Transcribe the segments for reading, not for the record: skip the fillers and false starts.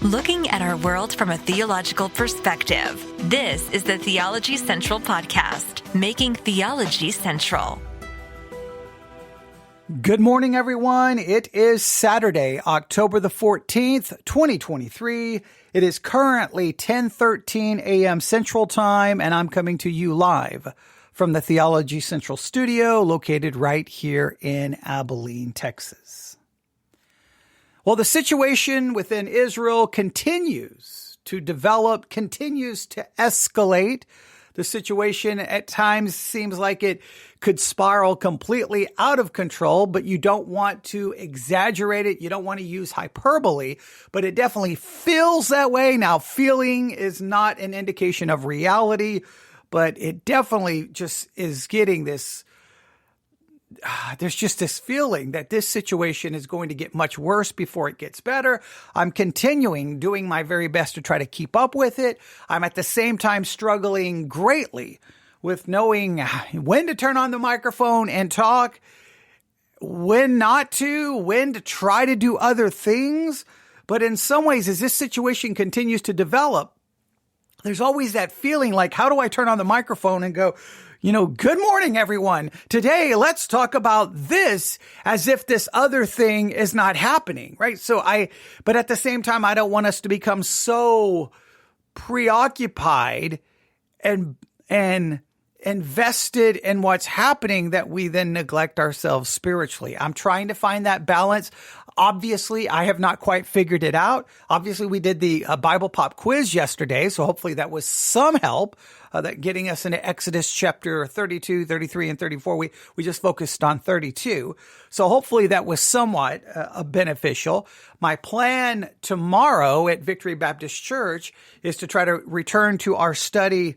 Looking at our world from a theological perspective. This is the Theology Central Podcast, making theology central. Good morning, everyone. It is Saturday, October the 14th, 2023. It is currently 10:13 a.m. Central Time, and I'm coming to you live from the Theology Central studio located right here in Abilene, Texas. Well, the situation within Israel continues to develop, continues to escalate. The situation at times seems like it could spiral completely out of control, but you don't want to exaggerate it. You don't want to use hyperbole, but it definitely feels that way. Now, feeling is not an indication of reality, but it definitely just is getting this. There's just this feeling that this situation is going to get much worse before it gets better. I'm continuing doing my very best to try to keep up with it. I'm at the same time struggling greatly with knowing when to turn on the microphone and talk, when not to, when to try to do other things. But in some ways, as this situation continues to develop, there's always that feeling like, how do I turn on the microphone and go, good morning, everyone. Today, let's talk about this as if this other thing is not happening, right? But at the same time, I don't want us to become so preoccupied and invested in what's happening that we then neglect ourselves spiritually. I'm trying to find that balance. Obviously, I have not quite figured it out. Obviously, we did the Bible Pop quiz yesterday, so hopefully that was some help, that getting us into Exodus chapter 32, 33, and 34. We just focused on 32. So hopefully that was somewhat beneficial. My plan tomorrow at Victory Baptist Church is to try to return to our study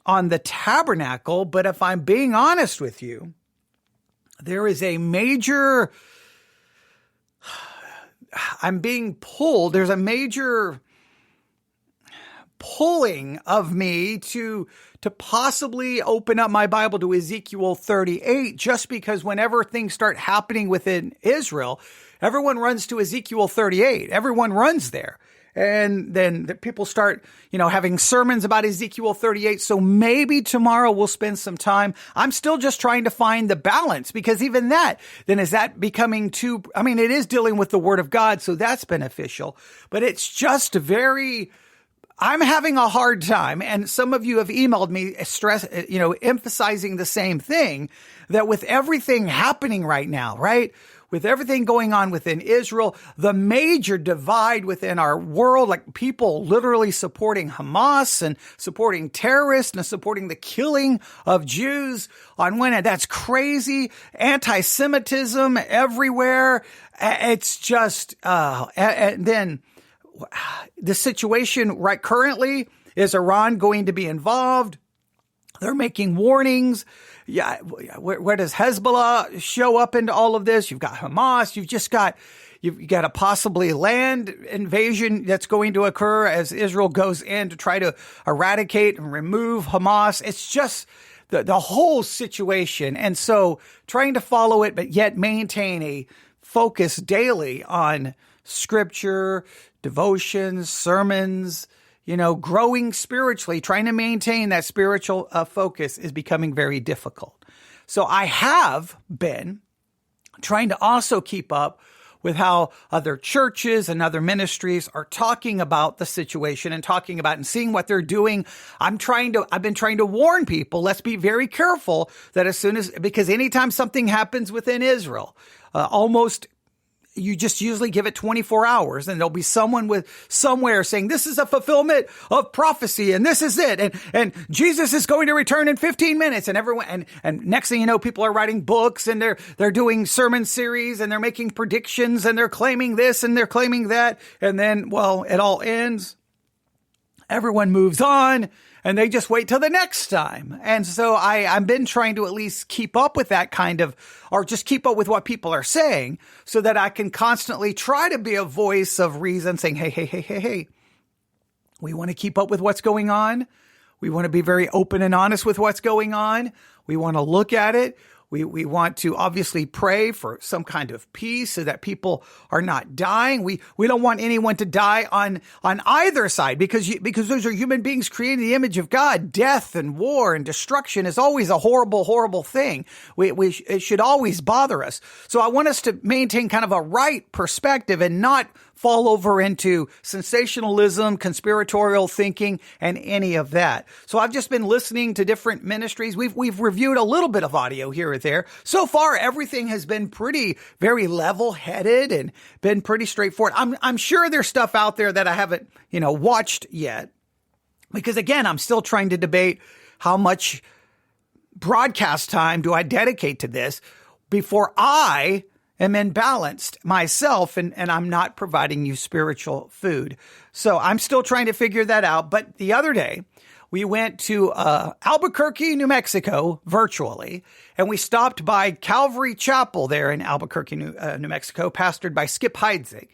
on the tabernacle. But if I'm being honest with you, there is a major... I'm being pulled. There's a major pulling of me to possibly open up my Bible to Ezekiel 38, just because whenever things start happening within Israel, everyone runs to Ezekiel 38. Everyone runs there. And then the people start, having sermons about Ezekiel 38. So maybe tomorrow we'll spend some time. I'm still just trying to find the balance, because even that, then is that becoming too, it is dealing with the Word of God, so that's beneficial. But it's just I'm having a hard time. And some of you have emailed me emphasizing the same thing, that with everything happening right now, right? With everything going on within Israel, the major divide within our world, like people literally supporting Hamas and supporting terrorists and supporting the killing of Jews on one hand, that's crazy. Anti-Semitism everywhere. It's just, and then the situation right currently is Iran going to be involved. They're making warnings. Yeah, where does Hezbollah show up into all of this? You've got Hamas. You've got a possibly land invasion that's going to occur as Israel goes in to try to eradicate and remove Hamas. It's just the whole situation. And so trying to follow it, but yet maintain a focus daily on scripture, devotions, sermons, growing spiritually, trying to maintain that spiritual focus is becoming very difficult. So I have been trying to also keep up with how other churches and other ministries are talking about the situation and talking about and seeing what they're doing. I've been trying to warn people, let's be very careful that because anytime something happens within Israel, you just usually give it 24 hours and there'll be someone somewhere saying this is a fulfillment of prophecy and this is it. And Jesus is going to return in 15 minutes and everyone, and next thing you know, people are writing books and they're doing sermon series and they're making predictions and they're claiming this and they're claiming that. And then, it all ends. Everyone moves on. And they just wait till the next time. And so I've been trying to at least keep up with that or just keep up with what people are saying so that I can constantly try to be a voice of reason saying, hey, we want to keep up with what's going on. We want to be very open and honest with what's going on. We want to look at it. We want to obviously pray for some kind of peace so that people are not dying. We don't want anyone to die on either side because those are human beings created in the image of God. Death and war and destruction is always a horrible, horrible thing. It should always bother us. So I want us to maintain kind of a right perspective and not fall over into sensationalism, conspiratorial thinking, and any of that. So I've just been listening to different ministries. We've reviewed a little bit of audio here or there. So far, everything has been very level-headed and been pretty straightforward. I'm sure there's stuff out there that I haven't, watched yet. Because again, I'm still trying to debate how much broadcast time do I dedicate to this before I am imbalanced myself and I'm not providing you spiritual food. So I'm still trying to figure that out. But the other day, we went to Albuquerque, New Mexico, virtually, and we stopped by Calvary Chapel there in Albuquerque, New Mexico, pastored by Skip Heitzig.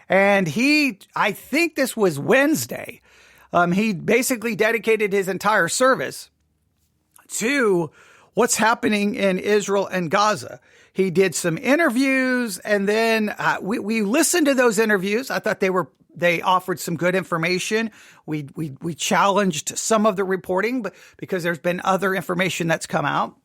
And I think this was Wednesday, he basically dedicated his entire service to what's happening in Israel and Gaza. He did some interviews, and then we listened to those interviews. I thought they offered some good information. We challenged some of the reporting, but because there's been other information that's come out.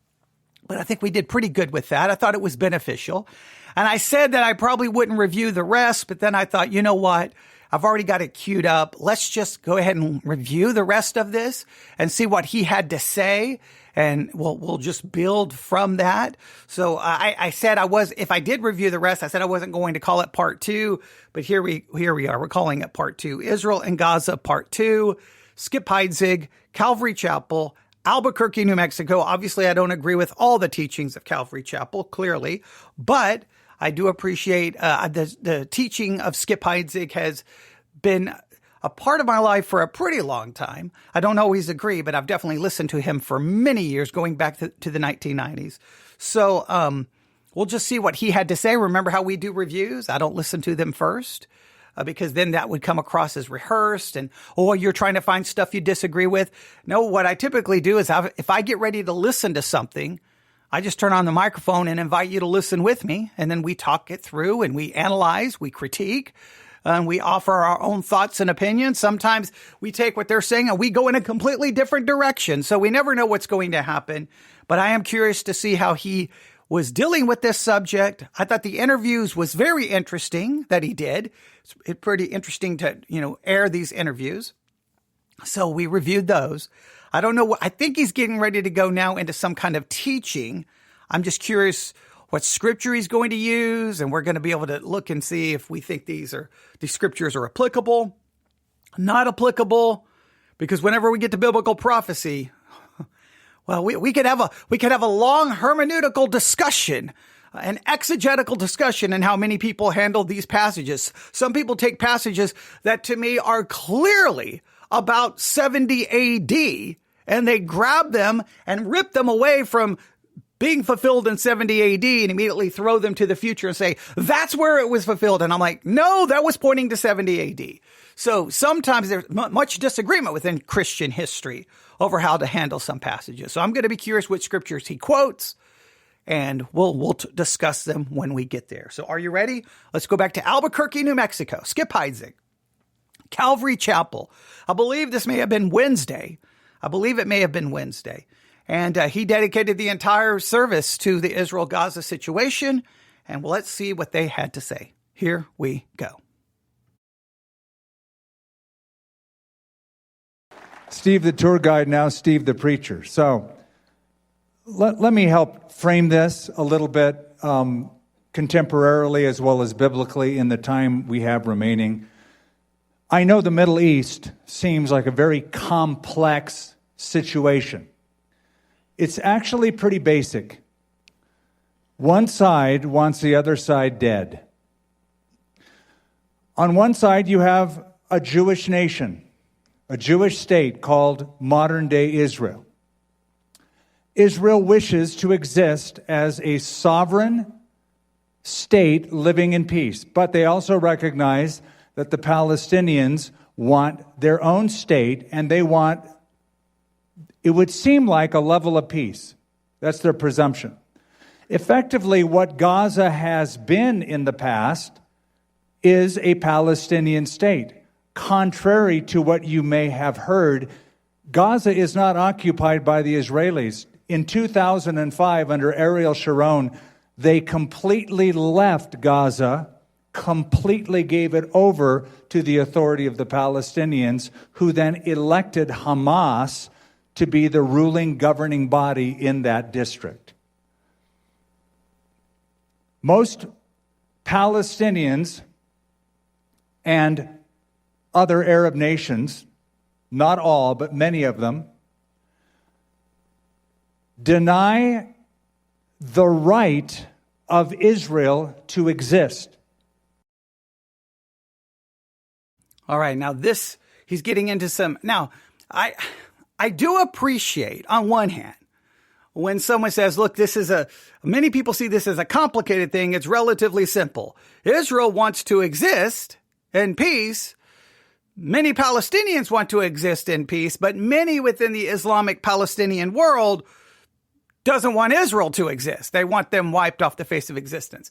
But I think we did pretty good with that. I thought it was beneficial. And I said that I probably wouldn't review the rest, but then I thought, you know what? I've already got it queued up. Let's just go ahead and review the rest of this and see what he had to say. And we'll just build from that. So I said if I did review the rest, I said I wasn't going to call it part 2, but here we are. We're calling it part 2. Israel and Gaza, part 2. Skip Heitzig, Calvary Chapel, Albuquerque, New Mexico. Obviously, I don't agree with all the teachings of Calvary Chapel, clearly, but I do appreciate the teaching of Skip Heitzig has been a part of my life for a pretty long time. I don't always agree, but I've definitely listened to him for many years, going back to the 1990s. So we'll just see what he had to say. Remember how we do reviews? I don't listen to them first because then that would come across as rehearsed and, you're trying to find stuff you disagree with. No, what I typically do is if I get ready to listen to something, I just turn on the microphone and invite you to listen with me. And then we talk it through and we analyze, we critique. We offer our own thoughts and opinions. Sometimes we take what they're saying and we go in a completely different direction. So we never know what's going to happen. But I am curious to see how he was dealing with this subject. I thought the interviews was very interesting that he did. It's pretty interesting to, air these interviews. So we reviewed those. I don't know. I think he's getting ready to go now into some kind of teaching. I'm just curious what scripture he's going to use, and we're going to be able to look and see if we think these scriptures are applicable, not applicable, because whenever we get to biblical prophecy, well, we could have a long hermeneutical discussion, an exegetical discussion in how many people handle these passages. Some people take passages that to me are clearly about 70 AD, and they grab them and rip them away from being fulfilled in 70 AD and immediately throw them to the future and say, that's where it was fulfilled. And I'm like, no, that was pointing to 70 AD. So sometimes there's much disagreement within Christian history over how to handle some passages. So I'm going to be curious which scriptures he quotes, and we'll discuss them when we get there. So are you ready? Let's go back to Albuquerque, New Mexico. Skip Heitzig, Calvary Chapel. I believe this may have been Wednesday. And he dedicated the entire service to the Israel-Gaza situation. And let's see what they had to say. Here we go. Steve the tour guide, now Steve the preacher. So let me help frame this a little bit contemporarily as well as biblically in the time we have remaining. I know the Middle East seems like a very complex situation. It's actually pretty basic. One side wants the other side dead. On one side, you have a Jewish nation, a Jewish state called modern-day Israel. Israel wishes to exist as a sovereign state living in peace, but they also recognize that the Palestinians want their own state, and they want, it would seem like, a level of peace. That's their presumption. Effectively, what Gaza has been in the past is a Palestinian state. Contrary to what you may have heard, Gaza is not occupied by the Israelis. In 2005, under Ariel Sharon, they completely left Gaza, completely gave it over to the authority of the Palestinians, who then elected Hamas to be the ruling governing body in that district. Most Palestinians and other Arab nations, not all, but many of them, deny the right of Israel to exist. All right, now this, he's getting into some, now, I do appreciate, on one hand, when someone says, look, many people see this as a complicated thing. It's relatively simple. Israel wants to exist in peace. Many Palestinians want to exist in peace, but many within the Islamic Palestinian world doesn't want Israel to exist. They want them wiped off the face of existence.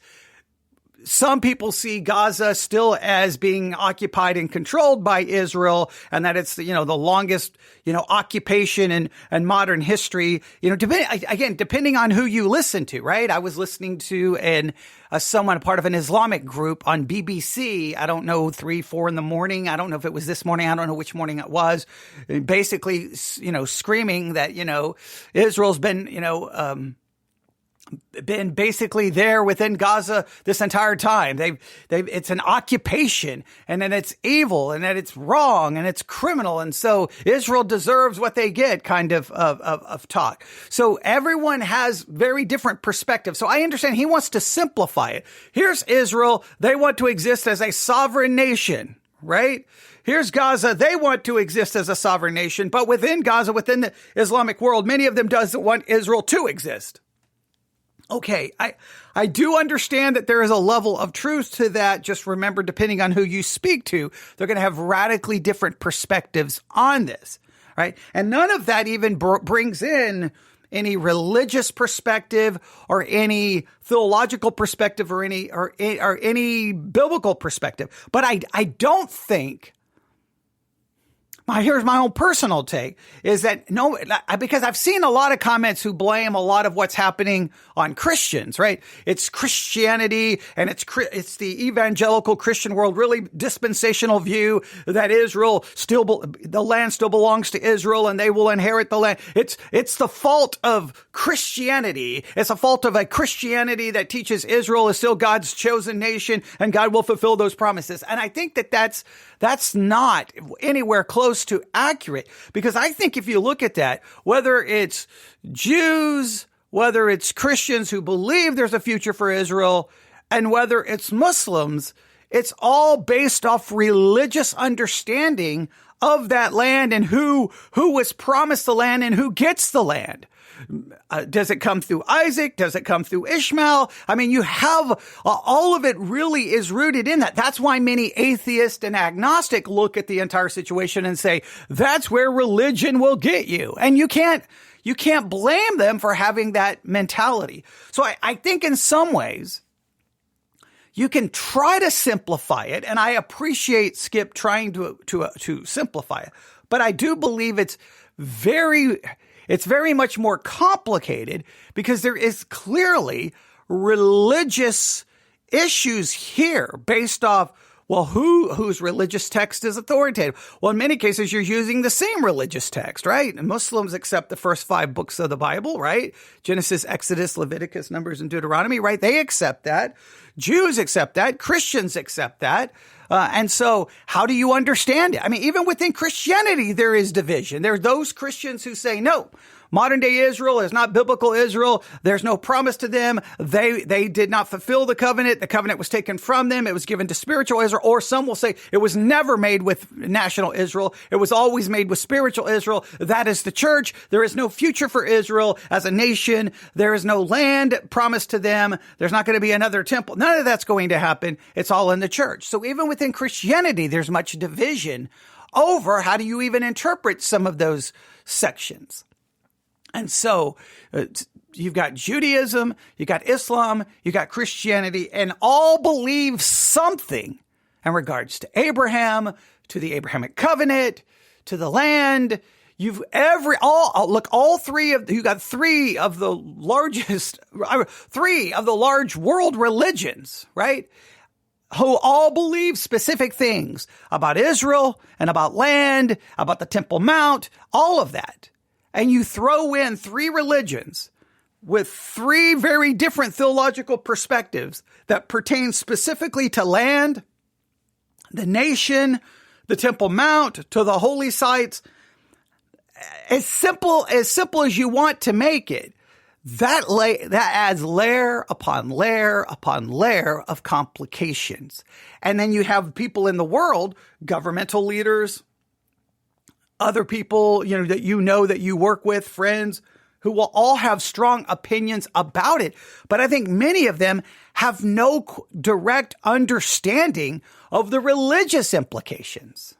Some people see Gaza still as being occupied and controlled by Israel, and that it's, the longest, occupation in modern history. Depending on who you listen to, right? I was listening to someone, part of an Islamic group on BBC. I don't know, 3, 4 in the morning. I don't know if it was this morning. I don't know which morning it was. Basically, screaming that, Israel's been basically there within Gaza this entire time. It's an occupation, and then it's evil, and that it's wrong, and it's criminal, and so Israel deserves what they get, kind of talk. So everyone has very different perspectives. So I understand he wants to simplify it. Here's Israel. They want to exist as a sovereign nation, right? Here's Gaza. They want to exist as a sovereign nation, but within Gaza, within the Islamic world, many of them doesn't want Israel to exist. Okay, I do understand that there is a level of truth to that. Just remember, depending on who you speak to, they're going to have radically different perspectives on this, right? And none of that even brings in any religious perspective or any theological perspective or any biblical perspective. But I don't think. Here's my own personal take, is that because I've seen a lot of comments who blame a lot of what's happening on Christians, right? It's Christianity, and it's the evangelical Christian world, really dispensational view that the land still belongs to Israel and they will inherit the land. It's the fault of Christianity. It's a fault of a Christianity that teaches Israel is still God's chosen nation and God will fulfill those promises. And I think that that's not anywhere close to accurate, because I think if you look at that, whether it's Jews, whether it's Christians who believe there's a future for Israel, and whether it's Muslims, it's all based off religious understanding of that land and who was promised the land and who gets the land. Does it come through Isaac? Does it come through Ishmael? I mean, you have all of it really is rooted in that. That's why many atheists and agnostic look at the entire situation and say, that's where religion will get you. And you can't blame them for having that mentality. So I think in some ways you can try to simplify it. And I appreciate Skip trying to simplify it, but I do believe it's very much more complicated, because there is clearly religious issues here based off, well, whose religious text is authoritative? Well, in many cases, you're using the same religious text, right? And Muslims accept the first 5 books of the Bible, right? Genesis, Exodus, Leviticus, Numbers, and Deuteronomy, right? They accept that. Jews accept that. Christians accept that. And so how do you understand it? I mean, even within Christianity, there is division. There are those Christians who say, no, modern day Israel is not biblical Israel. There's no promise to them. They did not fulfill the covenant. The covenant was taken from them. It was given to spiritual Israel. Or some will say it was never made with national Israel. It was always made with spiritual Israel. That is the church. There is no future for Israel as a nation. There is no land promised to them. There's not going to be another temple. None of that's going to happen. It's all in the church. So even within Christianity, there's much division over how do you even interpret some of those sections. And so you've got Judaism, you got Islam, you got Christianity, and all believe something in regards to Abraham, to the Abrahamic covenant, to the land. You got three of the large world religions, right? Who all believe specific things about Israel and about land, about the Temple Mount, all of that. And you throw in three religions with three very different theological perspectives that pertain specifically to land, the nation, the Temple Mount, to the holy sites. As simple as you want to make it, that adds layer upon layer upon layer of complications. And then you have people in the world, governmental leaders, other people, that you work with, friends, who will all have strong opinions about it. But I think many of them have no direct understanding of the religious implications.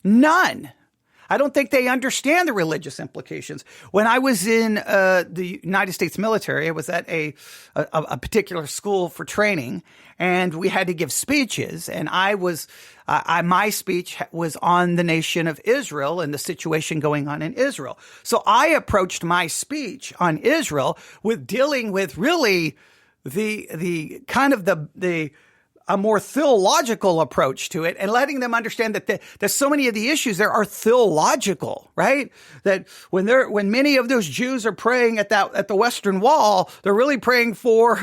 None. I don't think they understand the religious implications. When I was in the United States military, I was at a particular school for training, and we had to give speeches. And my speech was on the nation of Israel and the situation going on in Israel. So I approached my speech on Israel with dealing with really the kind of a more theological approach to it, and letting them understand that so many of the issues there are theological, right? That when many of those Jews are praying at the Western Wall, they're really praying for,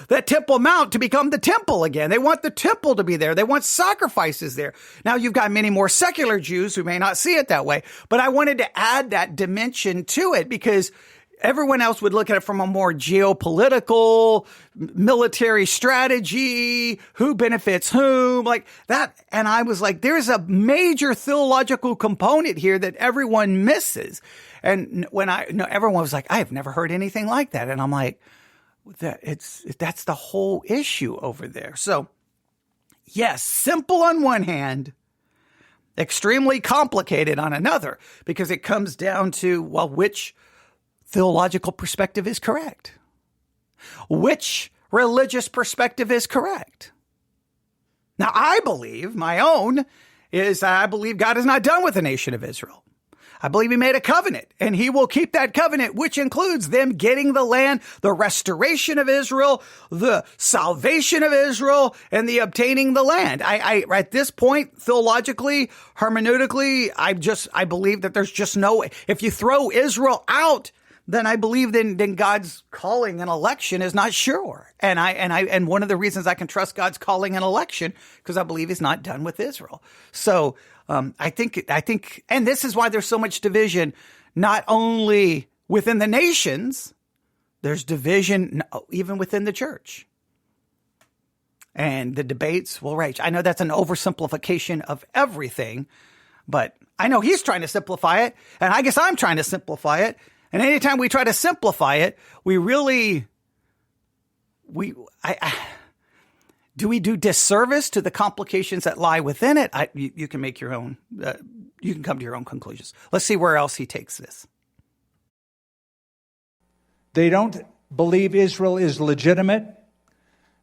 that Temple Mount to become the temple again. They want the temple to be there. They want sacrifices there. Now you've got many more secular Jews who may not see it that way, but I wanted to add that dimension to it because everyone else would look at it from a more geopolitical, military strategy, who benefits whom, like that. And I was like, there's a major theological component here that everyone misses. And everyone was like, I have never heard anything like that. And I'm like, that's the whole issue over there. So yes, simple on one hand, extremely complicated on another, because it comes down to, which theological perspective is correct? Which religious perspective is correct? Now, I believe my own is I believe God is not done with the nation of Israel. I believe he made a covenant, and he will keep that covenant, which includes them getting the land, the restoration of Israel, the salvation of Israel, and the obtaining the land. I at this point, theologically, hermeneutically, I believe that there's just no way. If you throw Israel out, then I believe then God's calling and election is not sure. And one of the reasons I can trust God's calling and election, because I believe he's not done with Israel. So I think, and this is why there's so much division, not only within the nations, there's division even within the church. And the debates will rage. I know that's an oversimplification of everything, but I know he's trying to simplify it, and I guess I'm trying to simplify it. And anytime we try to simplify it, do we do disservice to the complications that lie within it? You can make your own, you can come to your own conclusions. Let's see where else he takes this. They don't believe Israel is legitimate.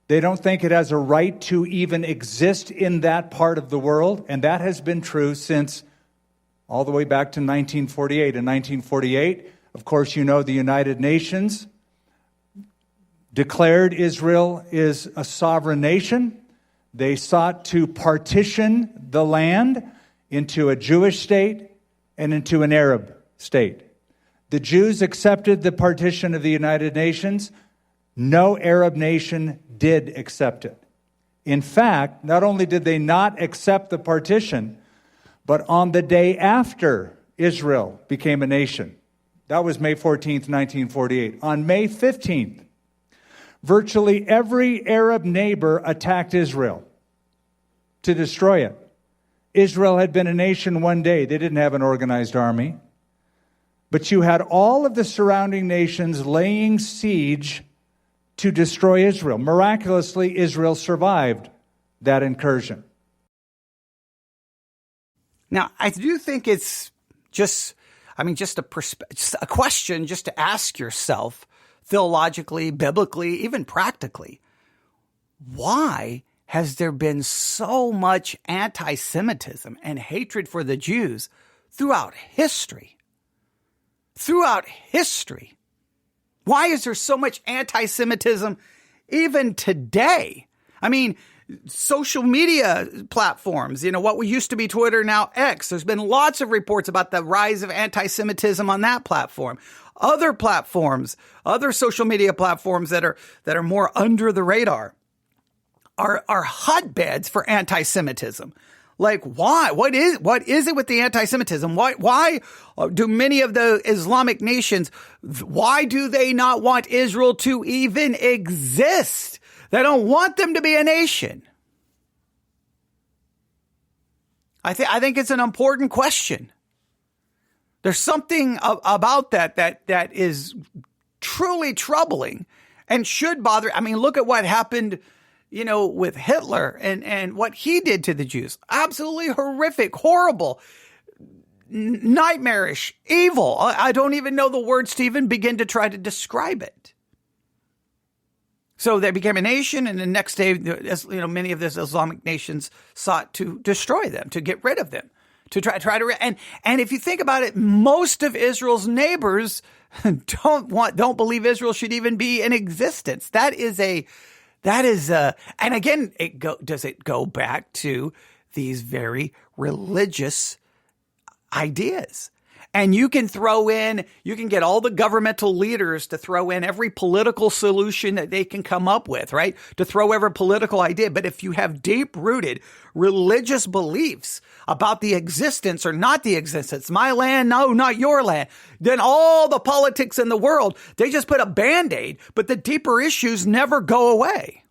They don't think it has a right to even exist in that part of the world. And that has been true since all the way back to 1948. In 1948, of course, the United Nations declared Israel is a sovereign nation. They sought to partition the land into a Jewish state and into an Arab state. The Jews accepted the partition of the United Nations. No Arab nation did accept it. In fact, not only did they not accept the partition, but on the day after Israel became a nation, that was May 14th, 1948. On May 15th, virtually every Arab neighbor attacked Israel to destroy it. Israel had been a nation one day. They didn't have an organized army. But you had all of the surrounding nations laying siege to destroy Israel. Miraculously, Israel survived that incursion. Now, I do think it's just a question just to ask yourself, theologically, biblically, even practically. Why has there been so much anti-Semitism and hatred for the Jews throughout history? Throughout history. Why is there so much anti-Semitism even today? I mean, social media platforms, what used to be Twitter, now X. There's been lots of reports about the rise of anti-Semitism on that platform. Other platforms, other social media platforms that are more under the radar are hotbeds for anti-Semitism. Like, why? What is it with the anti-Semitism? Why do many of the Islamic nations, why do they not want Israel to even exist? They don't want them to be a nation. I think it's an important question. There's something about that is truly troubling and should bother. I mean, look at what happened, with Hitler and what he did to the Jews. Absolutely horrific, horrible, nightmarish, evil. I don't even know the words to even begin to try to describe it. So they became a nation, and the next day, many of these Islamic nations sought to destroy them, to get rid of them, to try to. And if you think about it, most of Israel's neighbors don't believe Israel should even be in existence. And again, does it go back to these very religious ideas? And you can get all the governmental leaders to throw in every political solution that they can come up with, right? To throw every political idea. But if you have deep-rooted religious beliefs about the existence or not the existence, my land, no, not your land, then all the politics in the world, they just put a Band-Aid, but the deeper issues never go away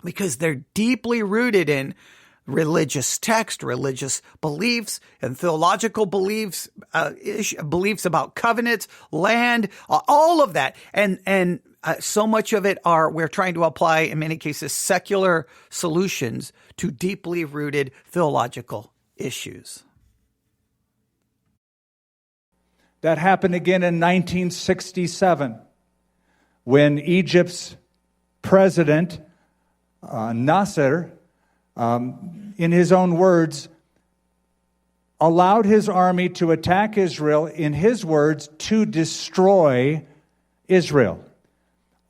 because they're deeply rooted in religious text, religious beliefs, and theological beliefs, beliefs about covenants, land, all of that. And so much of it we're trying to apply, in many cases, secular solutions to deeply rooted theological issues. That happened again in 1967 when Egypt's president, Nasser, in his own words, allowed his army to attack Israel, in his words, to destroy Israel.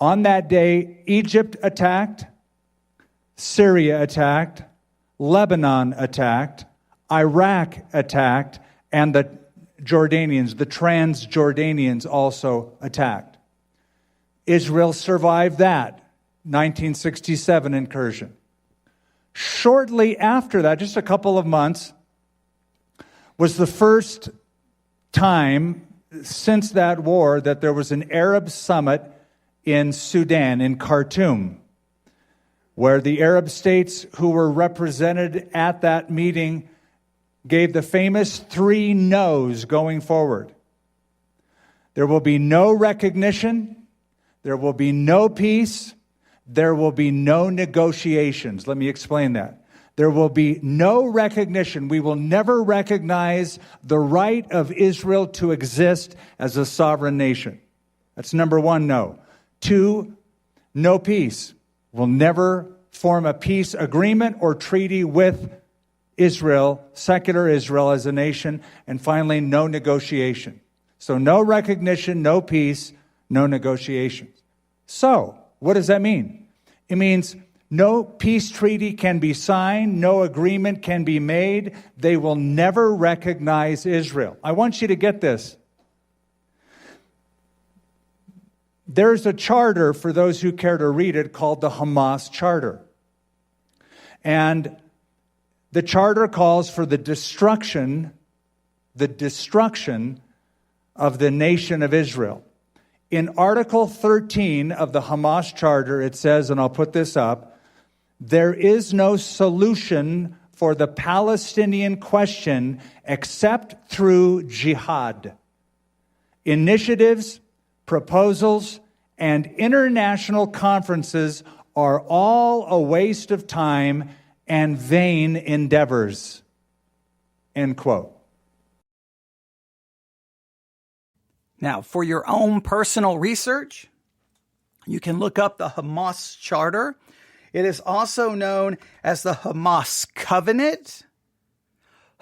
On that day, Egypt attacked, Syria attacked, Lebanon attacked, Iraq attacked, and the Transjordanians also attacked. Israel survived that 1967 incursion. Shortly after that, just a couple of months, was the first time since that war that there was an Arab summit in Sudan, in Khartoum, where the Arab states who were represented at that meeting gave the famous 3 no's going forward. There will be no recognition, there will be no peace, there will be no negotiations. Let me explain that. There will be no recognition. We will never recognize the right of Israel to exist as a sovereign nation. That's number 1, no. 2, no peace. We'll never form a peace agreement or treaty with Israel, secular Israel as a nation. And finally, no negotiation. So no recognition, no peace, no negotiations. So, what does that mean? It means no peace treaty can be signed, no agreement can be made. They will never recognize Israel. I want you to get this. There's a charter, for those who care to read it, called the Hamas Charter. And the charter calls for the destruction of the nation of Israel. In Article 13 of the Hamas Charter, it says, and I'll put this up, there is no solution for the Palestinian question except through jihad. Initiatives, proposals, and international conferences are all a waste of time and vain endeavors. End quote. Now, for your own personal research, You can look up the Hamas Charter. It is also known as the Hamas Covenant,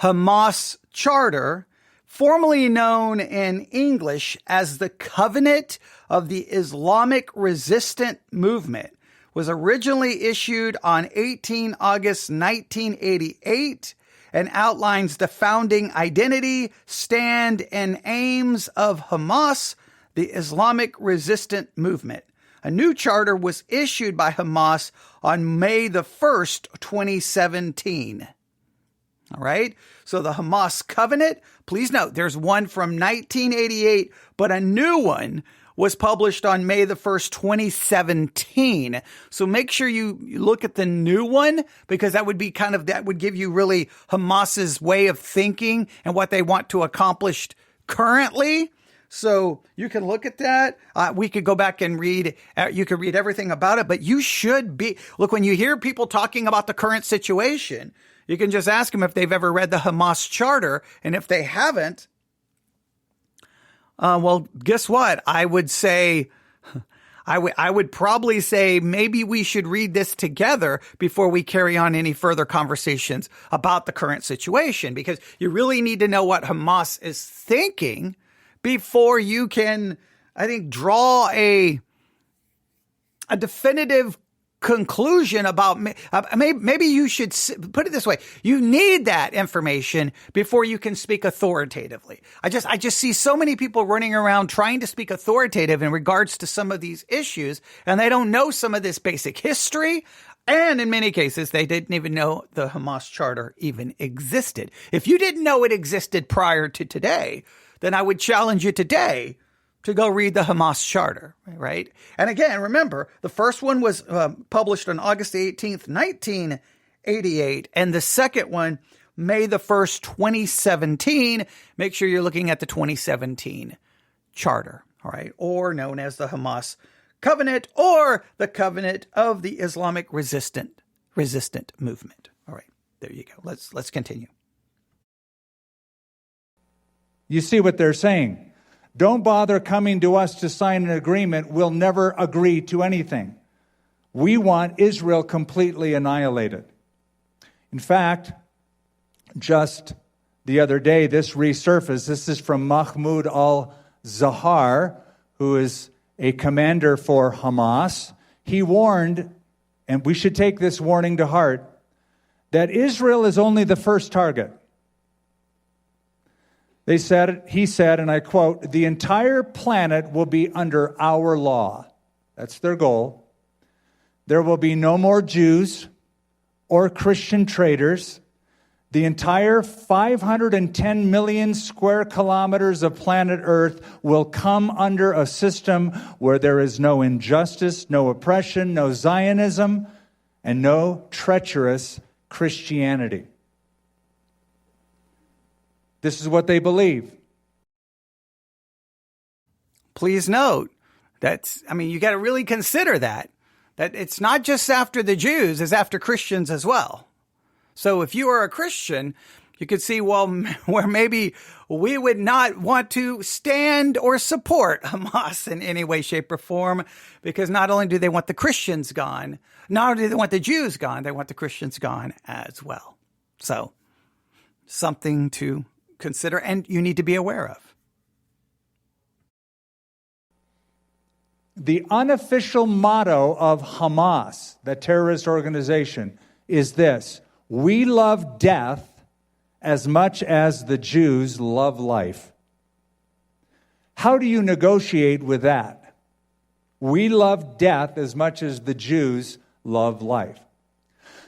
Hamas Charter, formerly known in English as the Covenant of the Islamic Resistance Movement, was originally issued on 18 August 1988 and outlines the founding identity, stand, and aims of Hamas, the Islamic Resistance Movement. A new charter was issued by Hamas on May the 1st, 2017. All right. So the Hamas Covenant, please note, there's one from 1988, but a new one was published on May the 1st, 2017. So make sure you look at the new one, because that would give you really Hamas's way of thinking and what they want to accomplish currently. So you can look at that. We could go back and read, you could read everything about it, but you should look, when you hear people talking about the current situation, you can just ask them if they've ever read the Hamas Charter. And if they haven't, well, guess what? I would say, I would probably say maybe we should read this together before we carry on any further conversations about the current situation, because you really need to know what Hamas is thinking before you can, I think, draw a definitive conclusion about, maybe you should put it this way. You need that information before you can speak authoritatively. I just see so many people running around trying to speak authoritative in regards to some of these issues, and they don't know some of this basic history. And in many cases, they didn't even know the Hamas Charter even existed. If you didn't know it existed prior to today, then I would challenge you today to go read the Hamas Charter, right? And again, remember, the first one was published on August 18th, 1988, and the second one, May the 1st, 2017. Make sure you're looking at the 2017 Charter, all right? Or known as the Hamas Covenant, or the Covenant of the Islamic Resistant Movement. All right, there you go. Let's continue. You see what they're saying. Don't bother coming to us to sign an agreement. We'll never agree to anything. We want Israel completely annihilated. In fact, just the other day, this resurfaced. This is from Mahmoud al-Zahar, who is a commander for Hamas. He warned, and we should take this warning to heart, that Israel is only the first target. He said, and I quote, "The entire planet will be under our law." That's their goal. There will be no more Jews or Christian traitors. The entire 510 million square kilometers of planet Earth will come under a system where there is no injustice, no oppression, no Zionism, and no treacherous Christianity. This is what they believe. Please note you got to really consider that it's not just after the Jews, it's after Christians as well. So if you are a Christian, you could see, where maybe we would not want to stand or support Hamas in any way, shape, or form, because not only do they want the Christians gone, not only do they want the Jews gone, they want the Christians gone as well. So something to consider, and you need to be aware of. The unofficial motto of Hamas, the terrorist organization, is this: we love death as much as the Jews love life. How do you negotiate with that? We love death as much as the Jews love life.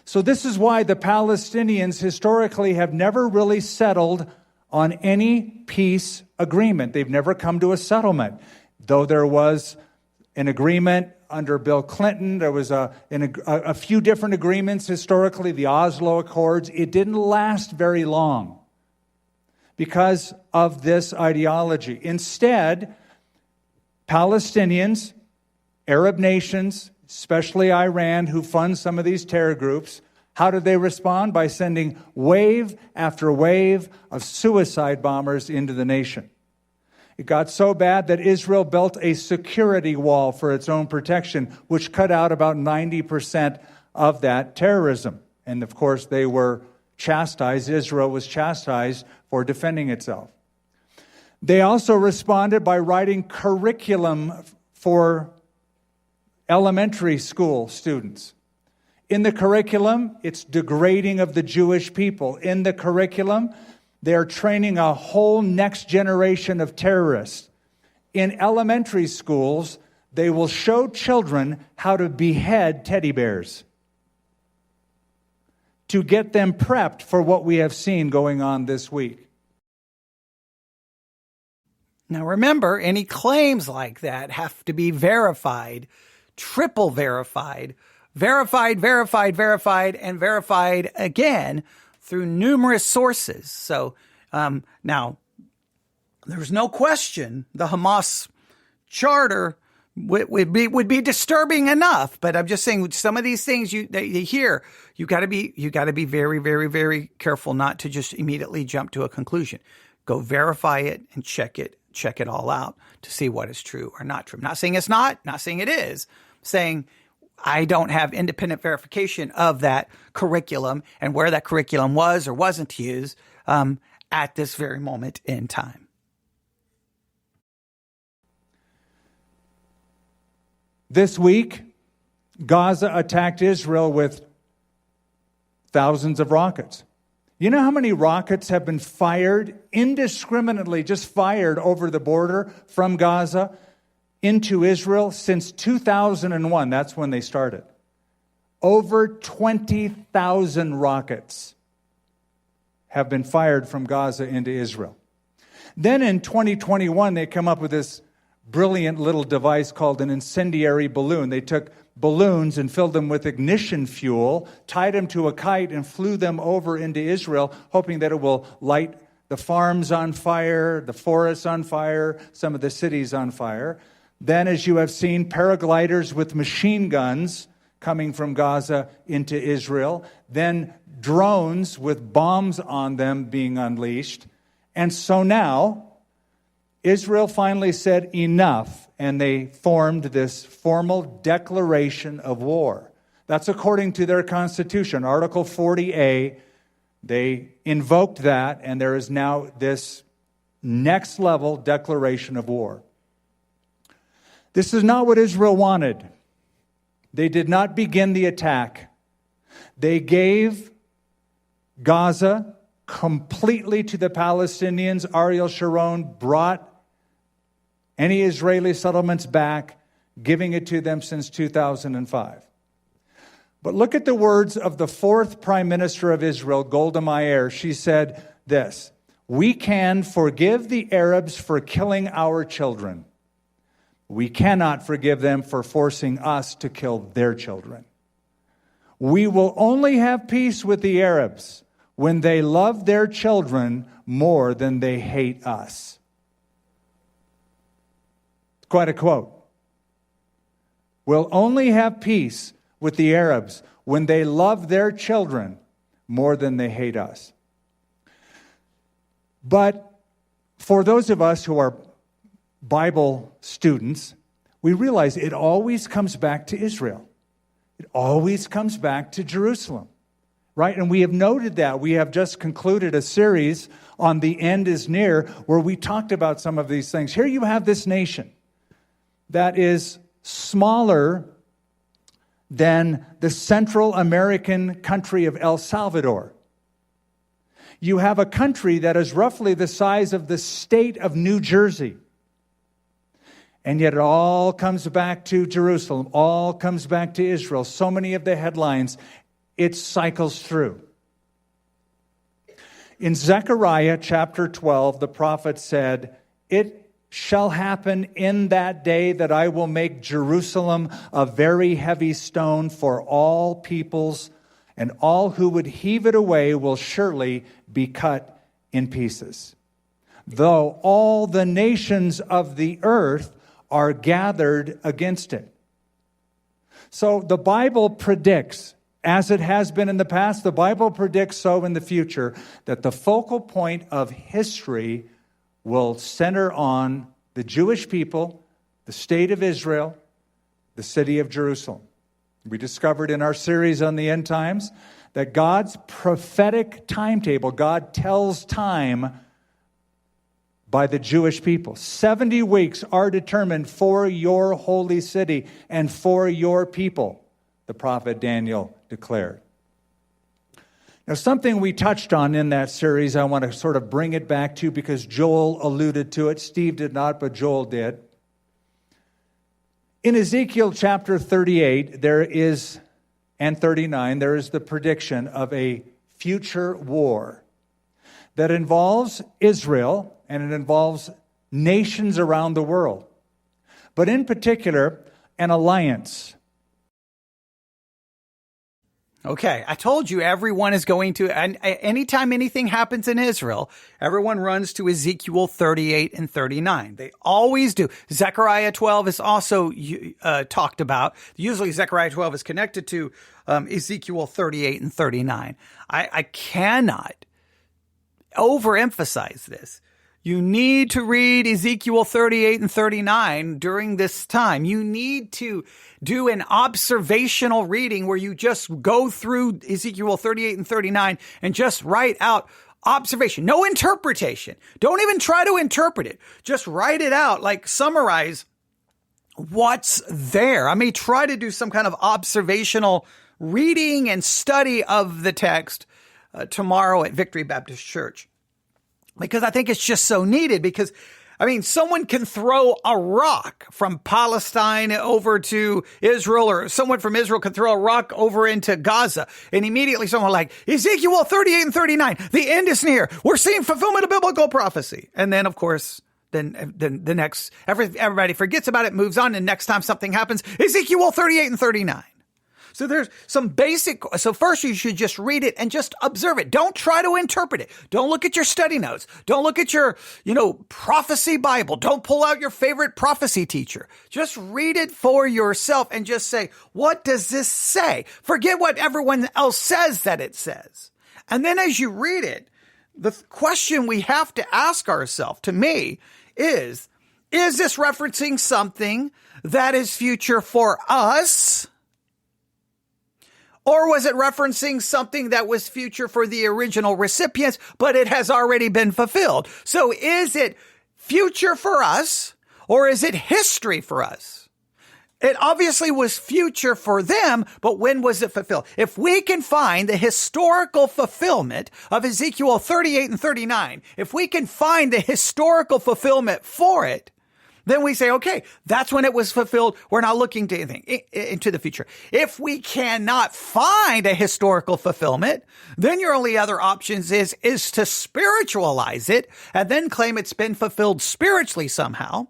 So this is why the Palestinians historically have never really settled on any peace agreement. They've never come to a settlement. Though there was an agreement under Bill Clinton, there was a few different agreements historically, the Oslo Accords. It didn't last very long because of this ideology. Instead, Palestinians, Arab nations, especially Iran, who funds some of these terror groups, how did they respond? By sending wave after wave of suicide bombers into the nation. It got so bad that Israel built a security wall for its own protection, which cut out about 90% of that terrorism. And of course, they were chastised. Israel was chastised for defending itself. They also responded by writing curriculum for elementary school students. In the curriculum, it's degrading of the Jewish people. In the curriculum, they're training a whole next generation of terrorists. In elementary schools, they will show children how to behead teddy bears to get them prepped for what we have seen going on this week. Now remember, any claims like that have to be verified, triple verified, verified, and verified again through numerous sources. So now, there's no question the Hamas charter would be disturbing enough. But I'm just saying, some of these things you hear, you got to be very, very, very careful not to just immediately jump to a conclusion. Go verify it and check it all out to see what is true or not true. I'm not saying it's not saying it is. I'm saying I don't have independent verification of that curriculum and where that curriculum was or wasn't used at this very moment in time. This week, Gaza attacked Israel with thousands of rockets. You know how many rockets have been fired indiscriminately, just fired over the border from Gaza into Israel since 2001? That's when they started. Over 20,000 rockets have been fired from Gaza into Israel. Then in 2021, they come up with this brilliant little device called an incendiary balloon. They took balloons and filled them with ignition fuel, tied them to a kite, and flew them over into Israel, hoping that it will light the farms on fire, the forests on fire, some of the cities on fire. Then, as you have seen, paragliders with machine guns coming from Gaza into Israel. Then drones with bombs on them being unleashed. And so now, Israel finally said enough, and they formed this formal declaration of war. That's according to their constitution, Article 40A. They invoked that, and there is now this next level declaration of war. This is not what Israel wanted. They did not begin the attack. They gave Gaza completely to the Palestinians. Ariel Sharon brought any Israeli settlements back, giving it to them since 2005. But look at the words of the fourth Prime Minister of Israel, Golda Meir. She said this: "We can forgive the Arabs for killing our children. We cannot forgive them for forcing us to kill their children. We will only have peace with the Arabs when they love their children more than they hate us." Quite a quote. We'll only have peace with the Arabs when they love their children more than they hate us. But for those of us who are Bible students, we realize it always comes back to Israel. It always comes back to Jerusalem, right? And we have noted that. We have just concluded a series on The End is Near, where we talked about some of these things. Here you have this nation that is smaller than the Central American country of El Salvador. You have a country that is roughly the size of the state of New Jersey. And yet it all comes back to Jerusalem, all comes back to Israel. So many of the headlines, it cycles through. In Zechariah chapter 12, the prophet said, "It shall happen in that day that I will make Jerusalem a very heavy stone for all peoples, and all who would heave it away will surely be cut in pieces. Though all the nations of the earth are gathered against it." So the Bible predicts, as it has been in the past, the Bible predicts so in the future, that the focal point of history will center on the Jewish people, the state of Israel, the city of Jerusalem. We discovered in our series on the end times that God's prophetic timetable, God tells time by the Jewish people. 70 weeks are determined for your holy city and for your people, the prophet Daniel declared. Now, something we touched on in that series, I want to sort of bring it back to because Joel alluded to it. Steve did not, but Joel did. In Ezekiel chapter 38, and 39, there is the prediction of a future war that involves Israel and it involves nations around the world, but in particular, an alliance. Okay, I told you everyone is going to, and anytime anything happens in Israel, everyone runs to Ezekiel 38 and 39. They always do. Zechariah 12 is also talked about. Usually Zechariah 12 is connected to Ezekiel 38 and 39. I cannot overemphasize this. You need to read Ezekiel 38 and 39 during this time. You need to do an observational reading where you just go through Ezekiel 38 and 39 and just write out observation. No interpretation. Don't even try to interpret it. Just write it out, like summarize what's there. I may try to do some kind of observational reading and study of the text tomorrow at Victory Baptist Church. Because I think it's just so needed because, I mean, someone can throw a rock from Palestine over to Israel, or someone from Israel can throw a rock over into Gaza. And immediately someone like, Ezekiel 38 and 39, the end is near. We're seeing fulfillment of biblical prophecy. And then, of course, then the next, everybody forgets about it, moves on. And next time something happens, Ezekiel 38 and 39. So there's some basic, so first you should just read it and just observe it. Don't try to interpret it. Don't look at your study notes. Don't look at your, prophecy Bible. Don't pull out your favorite prophecy teacher. Just read it for yourself and just say, what does this say? Forget what everyone else says that it says. And then as you read it, the question we have to ask ourselves, to me, is this referencing something that is future for us? Or was it referencing something that was future for the original recipients, but it has already been fulfilled? So is it future for us, or is it history for us? It obviously was future for them, but when was it fulfilled? If we can find the historical fulfillment of Ezekiel 38 and 39, if we can find the historical fulfillment for it, then we say, okay, that's when it was fulfilled. We're not looking to anything into the future. If we cannot find a historical fulfillment, then your only other options is to spiritualize it and then claim it's been fulfilled spiritually somehow.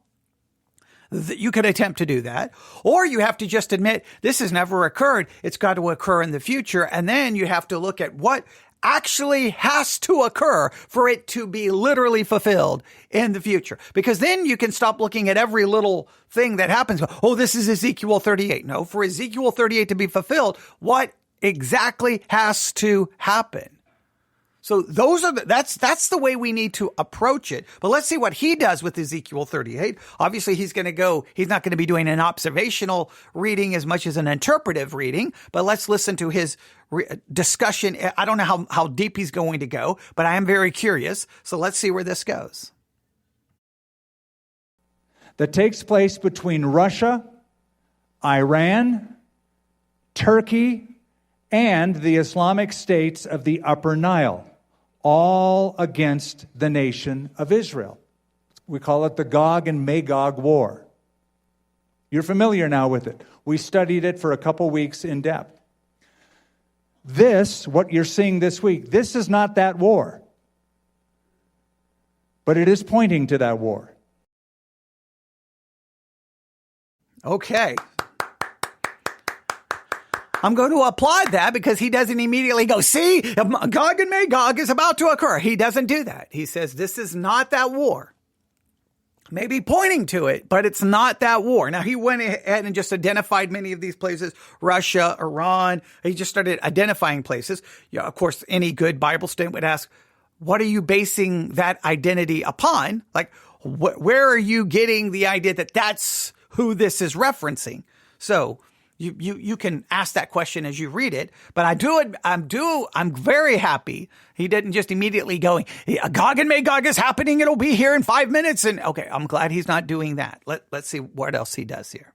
You could attempt to do that. Or you have to just admit this has never occurred. It's got to occur in the future. And then you have to look at what actually has to occur for it to be literally fulfilled in the future. Because then you can stop looking at every little thing that happens. Oh, this is Ezekiel 38. No, for Ezekiel 38 to be fulfilled, what exactly has to happen? So that's the way we need to approach it. But let's see what he does with Ezekiel 38. Obviously, he's not going to be doing an observational reading as much as an interpretive reading, but let's listen to his discussion. I don't know how deep he's going to go, but I am very curious. So let's see where this goes. That takes place between Russia, Iran, Turkey, and the Islamic states of the Upper Nile, all against the nation of Israel. We call it the Gog and Magog War. You're familiar now with it. We studied it for a couple weeks in depth. This, what you're seeing this week, this is not that war. But it is pointing to that war. Okay. I'm going to applaud that because he doesn't immediately go, see, Gog and Magog is about to occur. He doesn't do that. He says, this is not that war. Maybe pointing to it, but it's not that war. Now, he went ahead and just identified many of these places, Russia, Iran. He just started identifying places. Yeah, of course, any good Bible student would ask, what are you basing that identity upon? Like, where are you getting the idea that that's who this is referencing? So you can ask that question as you read it, but I'm very happy he didn't just immediately go, Gog and Magog is happening. It'll be here in 5 minutes. And okay, I'm glad he's not doing that. Let's see what else he does here.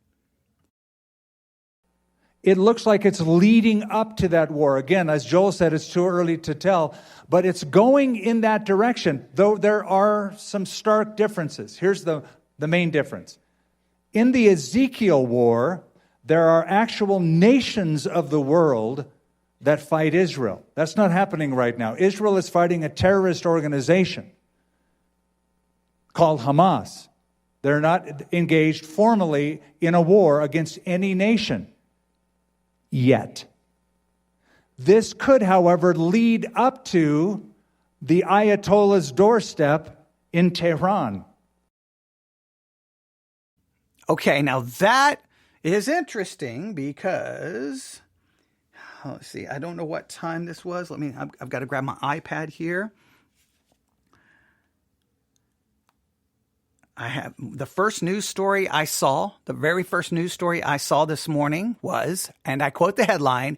It looks like it's leading up to that war. Again, as Joel said, it's too early to tell, but it's going in that direction, though there are some stark differences. Here's the main difference. In the Ezekiel war, there are actual nations of the world that fight Israel. That's not happening right now. Israel is fighting a terrorist organization called Hamas. They're not engaged formally in a war against any nation yet. This could, however, lead up to the Ayatollah's doorstep in Tehran. Okay, now that is interesting because, let's see, I don't know what time this was. I've got to grab my iPad here. I have the first news story I saw, the very first news story I saw this morning was, and I quote the headline,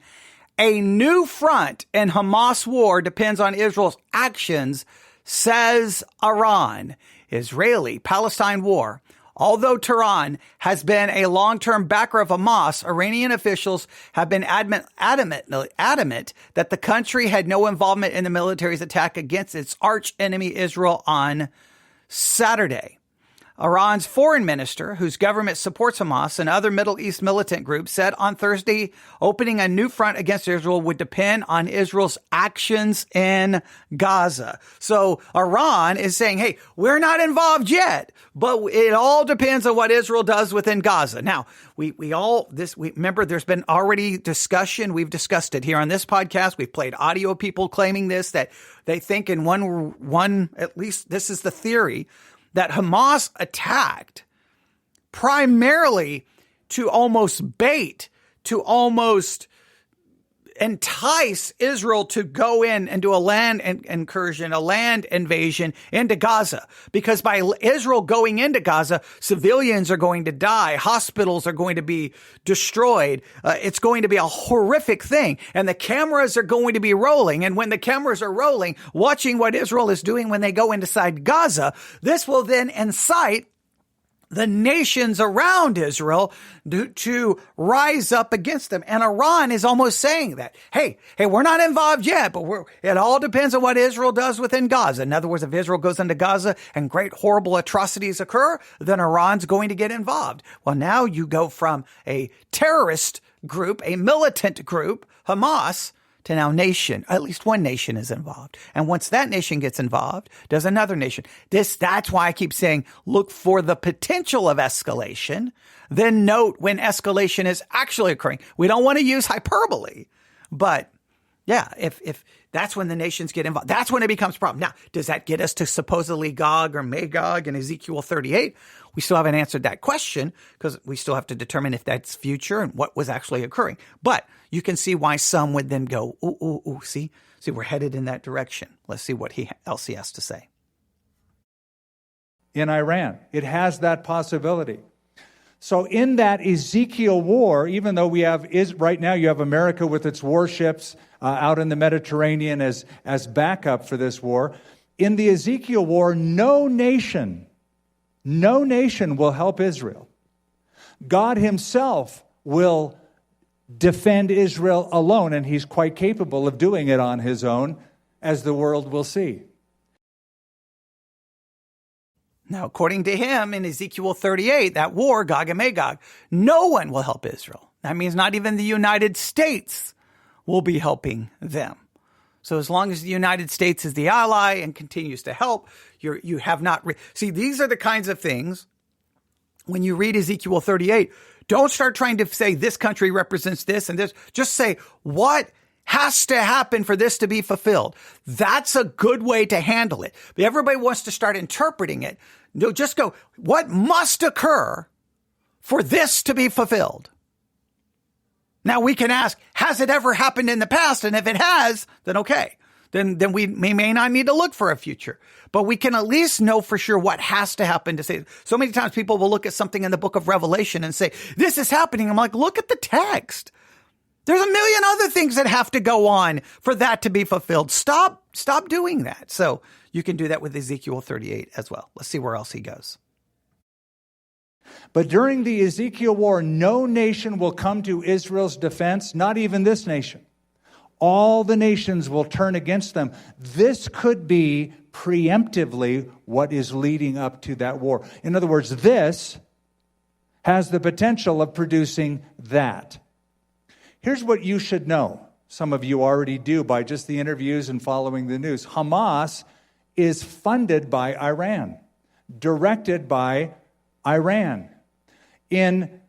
"A new front in Hamas war depends on Israel's actions, says Iran." Israeli-Palestine war. Although Tehran has been a long-term backer of Hamas, Iranian officials have been adamant that the country had no involvement in the military's attack against its arch enemy Israel on Saturday. Iran's foreign minister, whose government supports Hamas and other Middle East militant groups, said on Thursday opening a new front against Israel would depend on Israel's actions in Gaza. So Iran is saying, hey, we're not involved yet, but it all depends on what Israel does within Gaza. Now, we remember there's been already discussion. We've discussed it here on this podcast. We've played audio of people claiming this, that they think in one, at least this is the theory, that Hamas attacked primarily to almost bait, to almost entice Israel to go in and do a land incursion, a land invasion into Gaza. Because by Israel going into Gaza, civilians are going to die. Hospitals are going to be destroyed. It's going to be a horrific thing. And the cameras are going to be rolling. And when the cameras are rolling, watching what Israel is doing when they go inside Gaza, this will then incite the nations around Israel to rise up against them. And Iran is almost saying that, hey, we're not involved yet, but it all depends on what Israel does within Gaza. In other words, if Israel goes into Gaza and great horrible atrocities occur, then Iran's going to get involved. Well, now you go from a terrorist group, a militant group, Hamas, to now nation. At least one nation is involved. And once that nation gets involved, does another nation. That's why I keep saying, look for the potential of escalation, then note when escalation is actually occurring. We don't want to use hyperbole, but yeah, if that's when the nations get involved, that's when it becomes a problem. Now, does that get us to supposedly Gog or Magog in Ezekiel 38? We still haven't answered that question because we still have to determine if that's future and what was actually occurring. But you can see why some would then go, ooh, see, we're headed in that direction. Let's see what else he has to say. In Iran, it has that possibility. So in that Ezekiel war, even though right now you have America with its warships out in the Mediterranean as backup for this war, in the Ezekiel war, no nation will help Israel. God himself will defend Israel alone, and he's quite capable of doing it on his own, as the world will see. Now, according to him, in Ezekiel 38, that war, Gog and Magog, no one will help Israel. That means not even the United States will be helping them. So as long as the United States is the ally and continues to help, you have not... See, these are the kinds of things, when you read Ezekiel 38, don't start trying to say this country represents this and this. Just say, what has to happen for this to be fulfilled? That's a good way to handle it. But everybody wants to start interpreting it. No, just go, what must occur for this to be fulfilled? Now we can ask, has it ever happened in the past? And if it has, then okay. then we may not need to look for a future. But we can at least know for sure what has to happen to say. So many times people will look at something in the book of Revelation and say, this is happening. I'm like, look at the text. There's a million other things that have to go on for that to be fulfilled. Stop doing that. So you can do that with Ezekiel 38 as well. Let's see where else he goes. But during the Ezekiel war, no nation will come to Israel's defense, not even this nation. All the nations will turn against them. This could be preemptively what is leading up to that war. In other words, this has the potential of producing that. Here's what you should know. Some of you already do by just the interviews and following the news. Hamas is funded by Iran, directed by Iran. In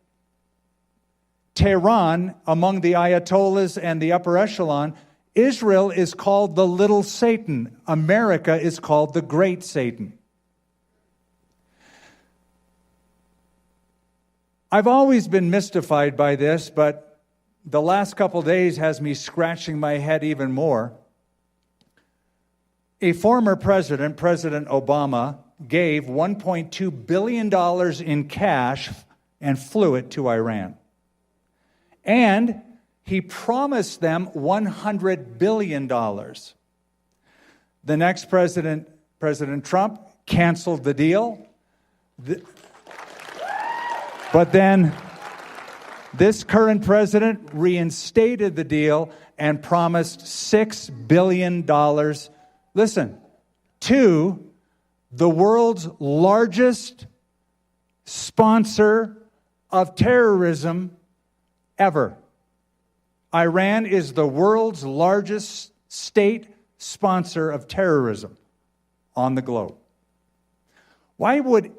Tehran, among the Ayatollahs and the upper echelon, Israel is called the little Satan. America is called the great Satan. I've always been mystified by this, but the last couple days has me scratching my head even more. A former president, President Obama, gave $1.2 billion in cash and flew it to Iran. And he promised them $100 billion. The next president, President Trump, canceled the deal. But then this current president reinstated the deal and promised $6 billion. Listen, to the world's largest sponsor of terrorism ever. Iran is the world's largest state sponsor of terrorism on the globe. Why would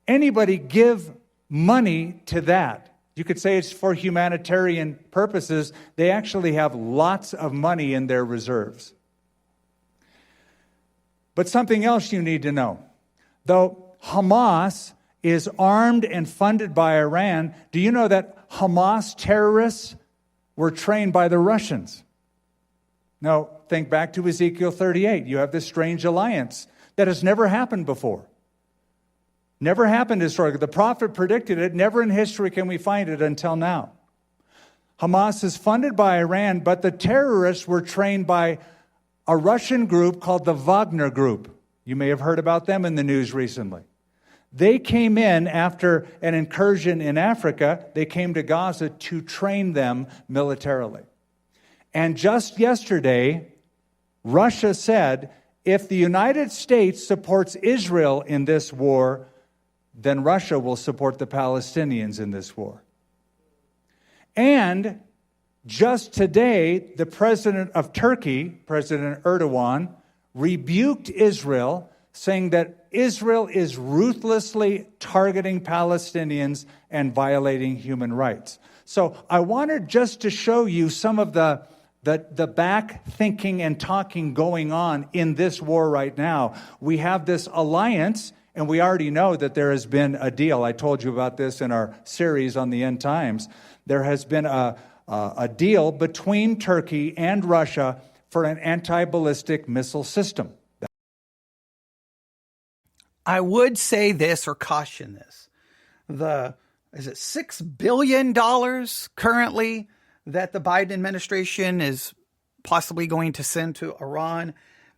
anybody give money to that? You could say it's for humanitarian purposes. They actually have lots of money in their reserves. But something else you need to know. Though Hamas is armed and funded by Iran, do you know that Hamas terrorists were trained by the Russians? Now, think back to Ezekiel 38. You have this strange alliance that has never happened before. Never happened historically. The prophet predicted it. Never in history can we find it until now. Hamas is funded by Iran, but the terrorists were trained by a Russian group called the Wagner Group. You may have heard about them in the news recently. They came in after an incursion in Africa. They came to Gaza to train them militarily. And just yesterday, Russia said, if the United States supports Israel in this war, then Russia will support the Palestinians in this war. And just today, the president of Turkey, President Erdogan, rebuked Israel, saying that Israel is ruthlessly targeting Palestinians and violating human rights. So I wanted just to show you some of the back thinking and talking going on in this war right now. We have this alliance, and we already know that there has been a deal. I told you about this in our series on the end times. There has been a deal between Turkey and Russia for an anti-ballistic missile system. I would say this or caution this. Is it $6 billion currently that the Biden administration is possibly going to send to Iran?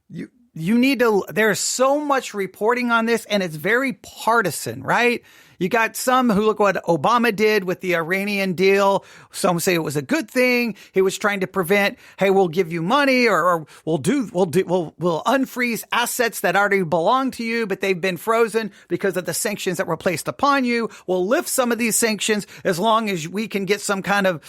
You need to, there's so much reporting on this, and it's very partisan, right? You got some who look what Obama did with the Iranian deal. Some say it was a good thing. He was trying to prevent, hey, we'll give you money or we'll unfreeze assets that already belong to you, but they've been frozen because of the sanctions that were placed upon you. We'll lift some of these sanctions as long as we can get some kind of,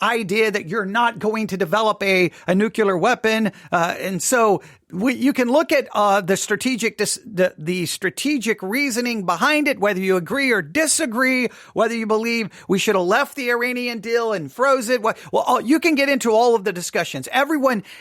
idea that you're not going to develop a nuclear weapon. And so you can look at the strategic reasoning behind it, whether you agree or disagree, whether you believe we should have left the Iranian deal and froze it. Well, you can get into all of the discussions.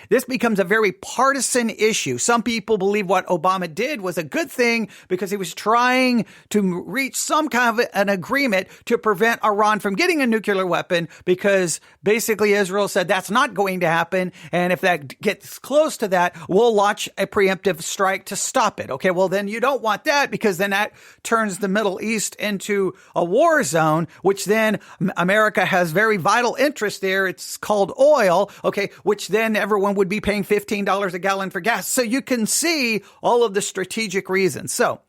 This becomes a very partisan issue. Some people believe what Obama did was a good thing because he was trying to reach some kind of an agreement to prevent Iran from getting a nuclear weapon, because basically Israel said that's not going to happen. And if that gets close to that, we'll launch a preemptive strike to stop it. Okay, well, then you don't want that, because then that turns the Middle East into a war zone, which then America has very vital interest there. It's called oil, okay, which then everyone would be paying $15 a gallon for gas. So you can see all of the strategic reasons. So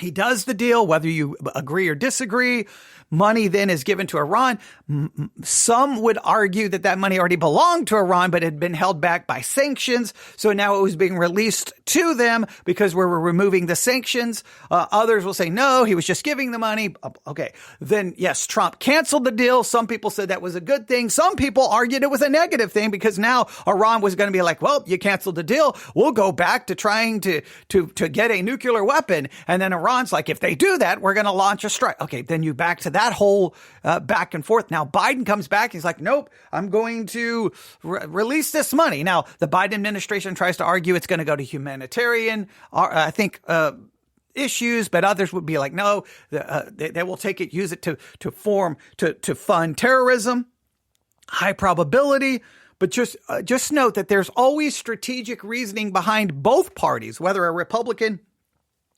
he does the deal, whether you agree or disagree. Money then is given to Iran. Some would argue that that money already belonged to Iran, but had been held back by sanctions. So now it was being released to them because we were removing the sanctions. Others will say, no, he was just giving the money. Okay. Then, yes, Trump canceled the deal. Some people said that was a good thing. Some people argued it was a negative thing, because now Iran was going to be like, well, you canceled the deal. We'll go back to trying to get a nuclear weapon. And then Iran's like, if they do that, we're going to launch a strike. Okay. Then you back to that whole back and forth. Now Biden comes back. He's like, nope, I'm going to release this money. Now the Biden administration tries to argue it's going to go to humanitarian, issues, but others would be like, no, they will take it, use it to fund terrorism. High probability. But just note that there's always strategic reasoning behind both parties, whether a Republican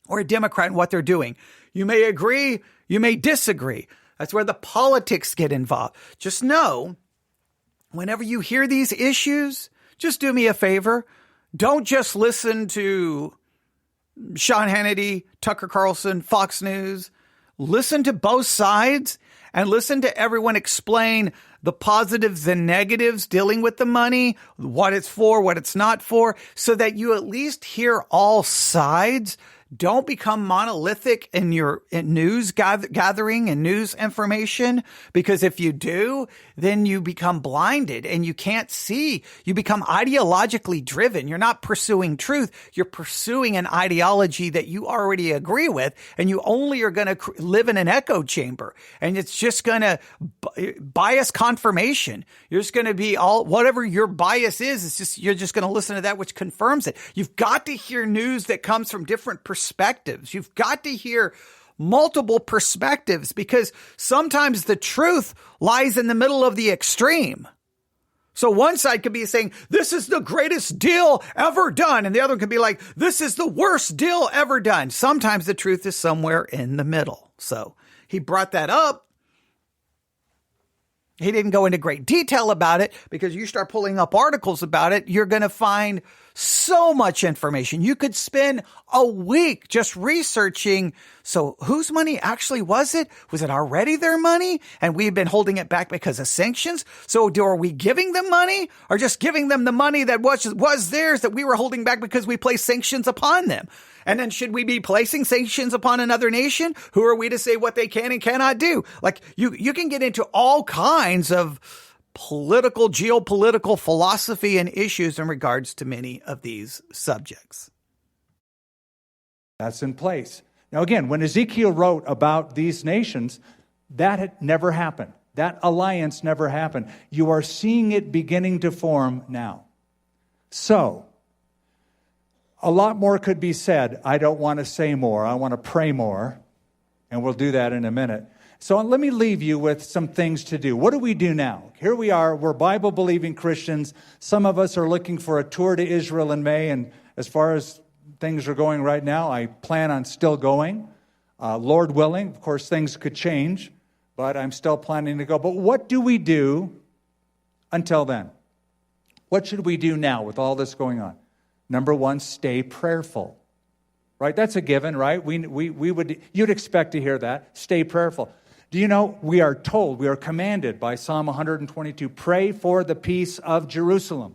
or a Democrat, and what they're doing. You may agree, you may disagree. That's where the politics get involved. Just know, whenever you hear these issues, just do me a favor. Don't just listen to Sean Hannity, Tucker Carlson, Fox News. Listen to both sides and listen to everyone explain the positives and negatives dealing with the money, what it's for, what it's not for, so that you at least hear all sides. Don't become monolithic in your news gathering and news information, because if you do, then you become blinded and you can't see. You become ideologically driven. You're not pursuing truth. You're pursuing an ideology that you already agree with, and you only are going to live in an echo chamber, and it's just going to bias confirmation. You're just going to be whatever your bias is, you're just going to listen to that which confirms it. You've got to hear news that comes from different perspectives. You've got to hear multiple perspectives, because sometimes the truth lies in the middle of the extreme. So one side could be saying, this is the greatest deal ever done. And the other could be like, this is the worst deal ever done. Sometimes the truth is somewhere in the middle. So he brought that up. He didn't go into great detail about it, because you start pulling up articles about it, you're going to find so much information. You could spend a week just researching. So whose money actually was it? Was it already their money? And we've been holding it back because of sanctions. So are we giving them money, or just giving them the money that was theirs that we were holding back because we placed sanctions upon them? And then should we be placing sanctions upon another nation? Who are we to say what they can and cannot do? Like you can get into all kinds of political, geopolitical philosophy and issues in regards to many of these subjects. That's in place. Now, again, when Ezekiel wrote about these nations, that had never happened. That alliance never happened. You are seeing it beginning to form now. So, a lot more could be said. I don't want to say more. I want to pray more, and we'll do that in a minute. So let me leave you with some things to do. What do we do now? Here we are. We're Bible-believing Christians. Some of us are looking for a tour to Israel in May, and as far as things are going right now, I plan on still going. Lord willing, of course, things could change, but I'm still planning to go. But what do we do until then? What should we do now with all this going on? Number one, stay prayerful. Right? That's a given, right? You'd expect to hear that. Stay prayerful. Do you know, we are told, we are commanded by Psalm 122, pray for the peace of Jerusalem.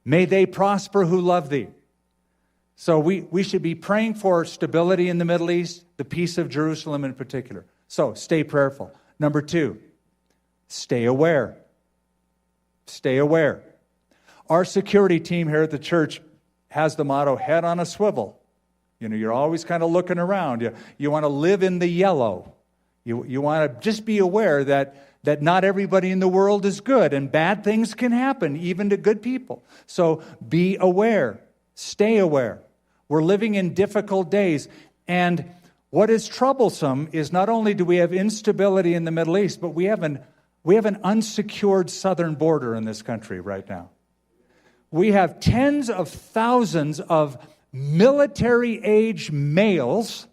May they prosper who love thee. So we should be praying for stability in the Middle East, the peace of Jerusalem in particular. So stay prayerful. Number two, stay aware. Stay aware. Our security team here at the church has the motto, head on a swivel. You know, you're always kind of looking around. You want to live in the yellow. You want to just be aware that not everybody in the world is good, and bad things can happen, even to good people. So be aware. Stay aware. We're living in difficult days. And what is troublesome is not only do we have instability in the Middle East, but we have an unsecured southern border in this country right now. We have tens of thousands of military-age males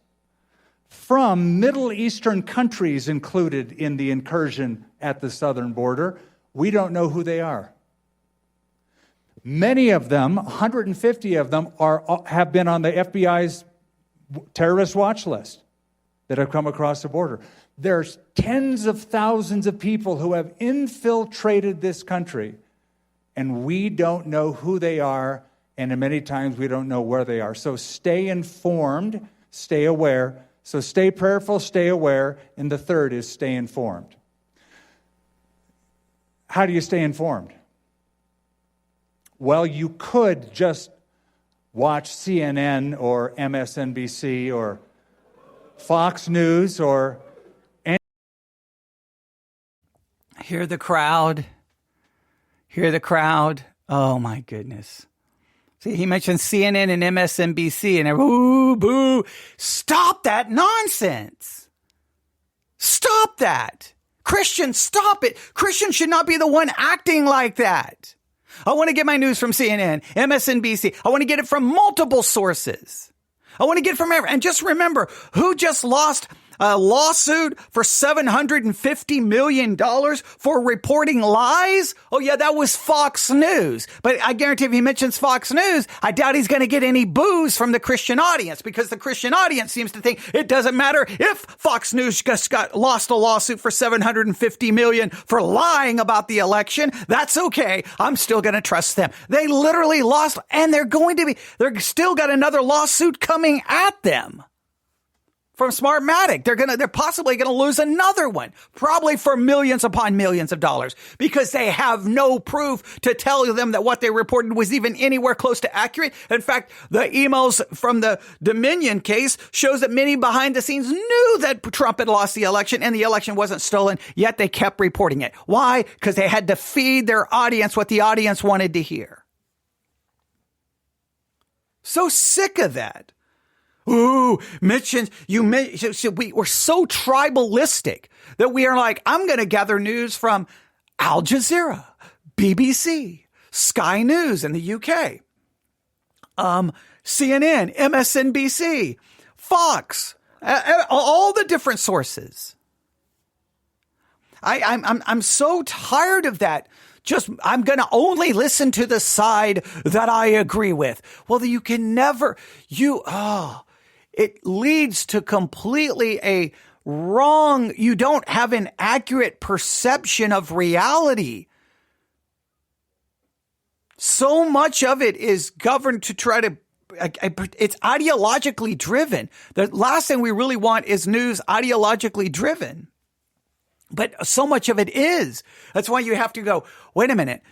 from Middle Eastern countries included in the incursion at the southern border. We don't know who they are. Many of them, 150 of them, have been on the FBI's terrorist watch list that have come across the border. There's tens of thousands of people who have infiltrated this country, and we don't know who they are, and many times we don't know where they are. So stay informed, stay aware. So stay prayerful, stay aware, and the third is stay informed. How do you stay informed? Well, you could just watch CNN or MSNBC or Fox News or... Hear the crowd. Hear the crowd. Oh, my goodness. See, he mentioned CNN and MSNBC, and ooh, boo. Stop that nonsense. Stop that. Christians, stop it. Christians should not be the one acting like that. I want to get my news from CNN, MSNBC. I want to get it from multiple sources. I want to get it from everyone. And just remember, who just lost a lawsuit for $750 million for reporting lies? Oh, yeah, that was Fox News. But I guarantee if he mentions Fox News, I doubt he's going to get any boos from the Christian audience, because the Christian audience seems to think it doesn't matter if Fox News just lost a lawsuit for $750 million for lying about the election. That's okay. I'm still going to trust them. They literally lost, and they're still got another lawsuit coming at them from Smartmatic. They're possibly gonna lose another one, probably for millions upon millions of dollars, because they have no proof to tell them that what they reported was even anywhere close to accurate. In fact, the emails from the Dominion case shows that many behind the scenes knew that Trump had lost the election and the election wasn't stolen, yet they kept reporting it. Why? Because they had to feed their audience what the audience wanted to hear. So sick of that. Ooh, we're so tribalistic that we are like, I'm going to gather news from Al Jazeera, BBC, Sky News in the UK, CNN, MSNBC, Fox, all the different sources. I'm so tired of that. I'm going to only listen to the side that I agree with. Well, you can never, it leads to completely a wrong, you don't have an accurate perception of reality. So much of it is governed to try to, it's ideologically driven. The last thing we really want is news ideologically driven. But so much of it is. That's why you have to go, wait a minute,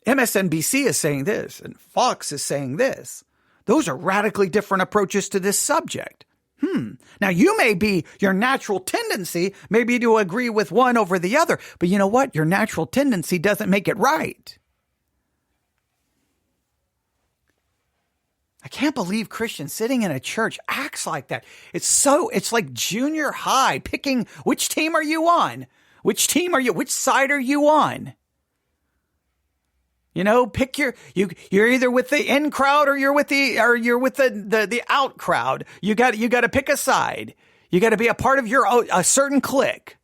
MSNBC is saying this and Fox is saying this. Those are radically different approaches to this subject. Now, your natural tendency may be to agree with one over the other, but you know what? Your natural tendency doesn't make it right. I can't believe Christians sitting in a church acts like that. It's like junior high, picking which team are you on? Which side are you on? You know, pick you're either with the in crowd or you're with the out crowd. You got to pick a side. You got to be a part of a certain clique.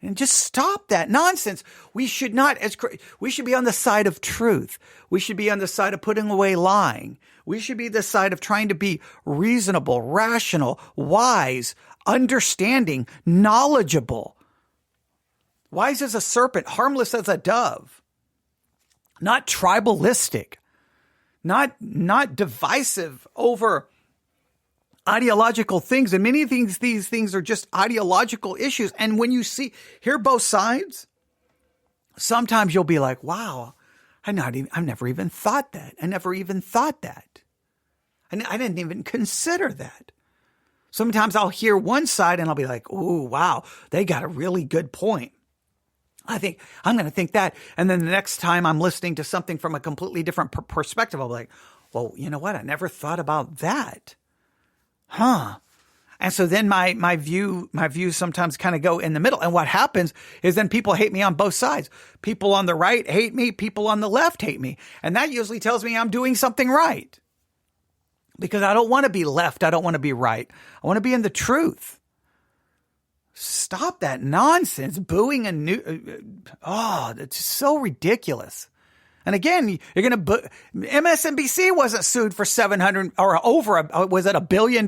And just stop that nonsense. We should be on the side of truth. We should be on the side of putting away lying. We should be the side of trying to be reasonable, rational, wise, understanding, knowledgeable. Wise as a serpent, harmless as a dove. Not tribalistic, not divisive over ideological things. And many of these things are just ideological issues. And when you hear both sides, sometimes you'll be like, wow, I've never even thought that. I never even thought that. And I didn't even consider that. Sometimes I'll hear one side and I'll be like, "Ooh, wow, they got a really good point. I think I'm going to think that." And then the next time I'm listening to something from a completely different perspective, I'll be like, "Well, you know what? I never thought about that." Huh. And so then my views sometimes kind of go in the middle. And what happens is then people hate me on both sides. People on the right hate me. People on the left hate me. And that usually tells me I'm doing something right. Because I don't want to be left. I don't want to be right. I want to be in the truth. Stop that nonsense. Booing a new. It's so ridiculous. And again, you're going to MSNBC wasn't sued for 700 or over. Was it $1 billion?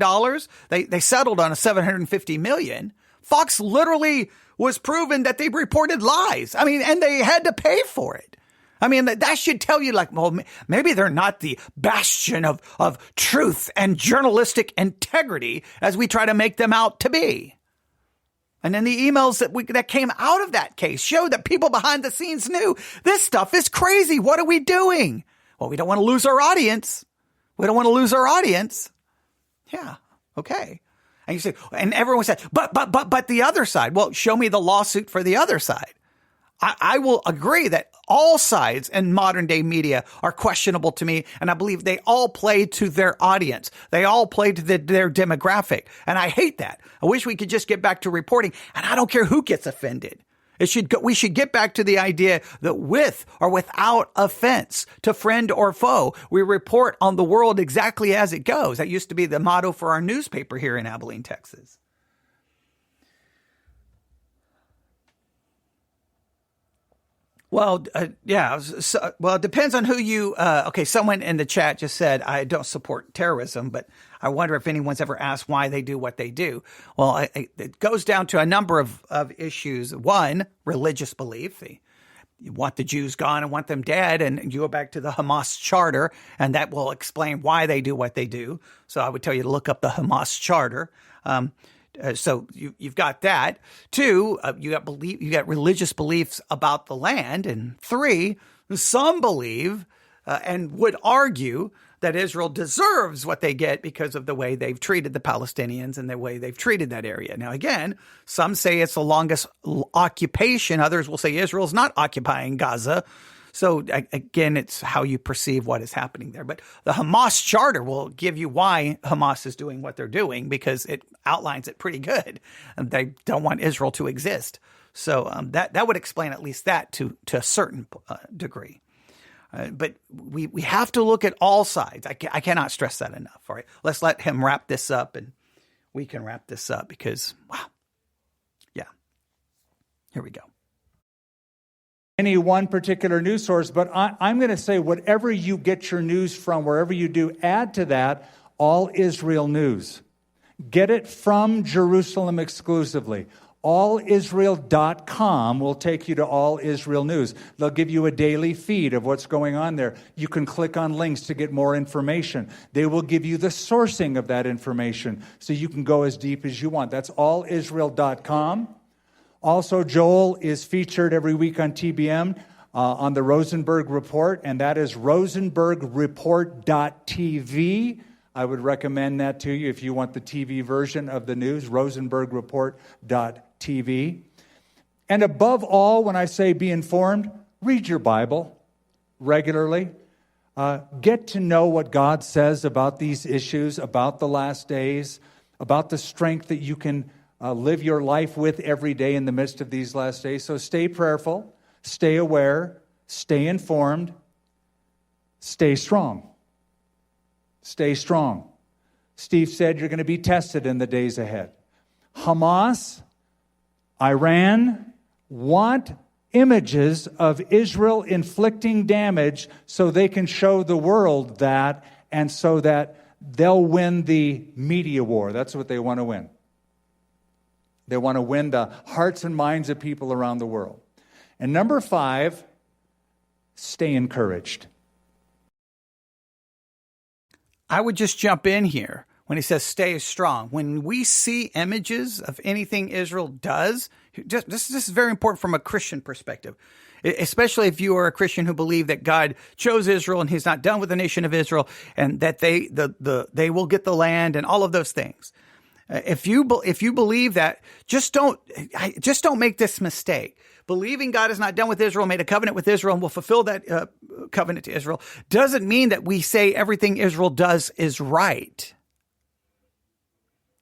They settled on a 750 million. Fox literally was proven that they reported lies. I mean, and they had to pay for it. I mean, that should tell you, like, well, maybe they're not the bastion of truth and journalistic integrity as we try to make them out to be. And then the emails that came out of that case showed that people behind the scenes knew this stuff is crazy. What are we doing? Well, we don't want to lose our audience. Yeah. Okay. And you say, and everyone said, but the other side. Well, show me the lawsuit for the other side. I will agree that all sides in modern day media are questionable to me. And I believe they all play to their audience. They all play to their demographic. And I hate that. I wish we could just get back to reporting. And I don't care who gets offended. We should get back to the idea that with or without offense to friend or foe, we report on the world exactly as it goes. That used to be the motto for our newspaper here in Abilene, Texas. Well, yeah. Well, it depends on who you, someone in the chat just said, I don't support terrorism, but I wonder if anyone's ever asked why they do what they do. Well, it goes down to a number of issues. One, religious belief. You want the Jews gone and want them dead, and you go back to the Hamas charter, and that will explain why they do what they do. So I would tell you to look up the Hamas charter. So you've got that. Two, you got religious beliefs about the land. And three, some believe and would argue that Israel deserves what they get because of the way they've treated the Palestinians and the way they've treated that area. Now, again, some say it's the longest occupation. Others will say Israel's not occupying Gaza. So again, it's how you perceive what is happening there. But the Hamas charter will give you why Hamas is doing what they're doing, because it outlines it pretty good. And they don't want Israel to exist. So that would explain at least that to a certain degree. But we have to look at all sides. I cannot stress that enough. All right, let's let him wrap this up, and we can wrap this up because, wow. Yeah. Here we go. Any one particular news source, but I'm going to say whatever you get your news from, wherever you do, add to that All Israel News. Get it from Jerusalem exclusively. AllIsrael.com will take you to All Israel News. They'll give you a daily feed of what's going on there. You can click on links to get more information. They will give you the sourcing of that information so you can go as deep as you want. That's AllIsrael.com. Also, Joel is featured every week on TBM on the Rosenberg Report, and that is rosenbergreport.tv. I would recommend that to you if you want the TV version of the news, rosenbergreport.tv. And above all, when I say be informed, read your Bible regularly. Get to know what God says about these issues, about the last days, about the strength that you can live your life with every day in the midst of these last days. So stay prayerful, stay aware, stay informed, stay strong. Stay strong. Steve said you're going to be tested in the days ahead. Hamas, Iran want images of Israel inflicting damage so they can show the world that, and so that they'll win the media war. That's what they want to win. They want to win the hearts and minds of people around the world. And number 5, stay encouraged. I would just jump in here when he says stay strong. When we see images of anything Israel does, this is very important from a Christian perspective. especially if you are a Christian who believe that God chose Israel and he's not done with the nation of Israel and that they will get the land and all of those things. If you believe that, just don't make this mistake. Believing God is not done with Israel, made a covenant with Israel, and will fulfill that covenant to Israel doesn't mean that we say everything Israel does is right.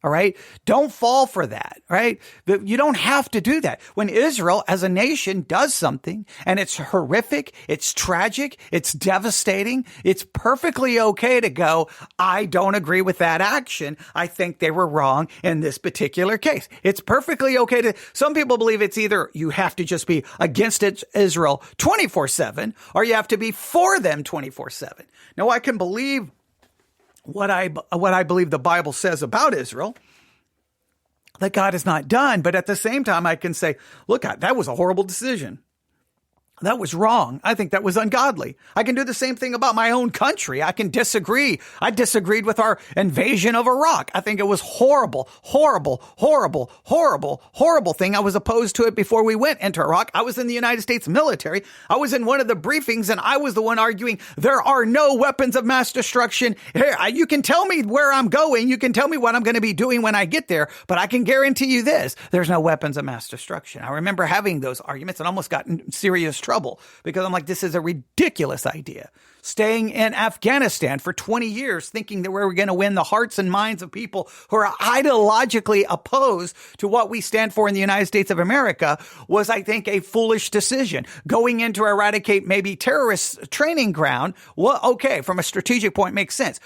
All right. Don't fall for that. Right. You don't have to do that. When Israel as a nation does something and it's horrific, it's tragic, it's devastating, it's perfectly okay to go, I don't agree with that action. I think they were wrong in this particular case. It's perfectly okay to, some people believe it's either you have to just be against Israel 24/7 or you have to be for them 24/7. Now I can believe what I believe the Bible says about Israel, that God is not done. But at the same time, I can say, look, that was a horrible decision. That was wrong. I think that was ungodly. I can do the same thing about my own country. I can disagree. I disagreed with our invasion of Iraq. I think it was horrible, horrible, horrible, horrible, horrible thing. I was opposed to it before we went into Iraq. I was in the United States military. I was in one of the briefings and I was the one arguing there are no weapons of mass destruction. Here, you can tell me where I'm going. You can tell me what I'm going to be doing when I get there, but I can guarantee you this, there's no weapons of mass destruction. I remember having those arguments and almost got in serious trouble because I'm like, this is a ridiculous idea. Staying in Afghanistan for 20 years thinking that we're going to win the hearts and minds of people who are ideologically opposed to what we stand for in the United States of America was, I think, a foolish decision. Going in to eradicate maybe terrorist training ground, well, okay, from a strategic point makes sense.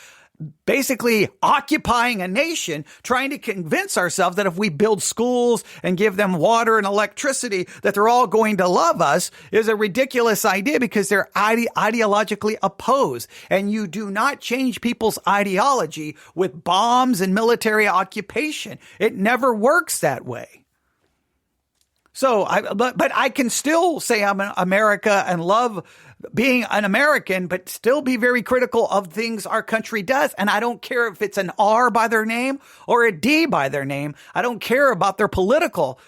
Basically occupying a nation, trying to convince ourselves that if we build schools and give them water and electricity, that they're all going to love us is a ridiculous idea because they're ideologically opposed. And you do not change people's ideology with bombs and military occupation. It never works that way. So, but I can still say I'm an America and love being an American, but still be very critical of things our country does. And I don't care if it's an R by their name or a D by their name. I don't care about their political.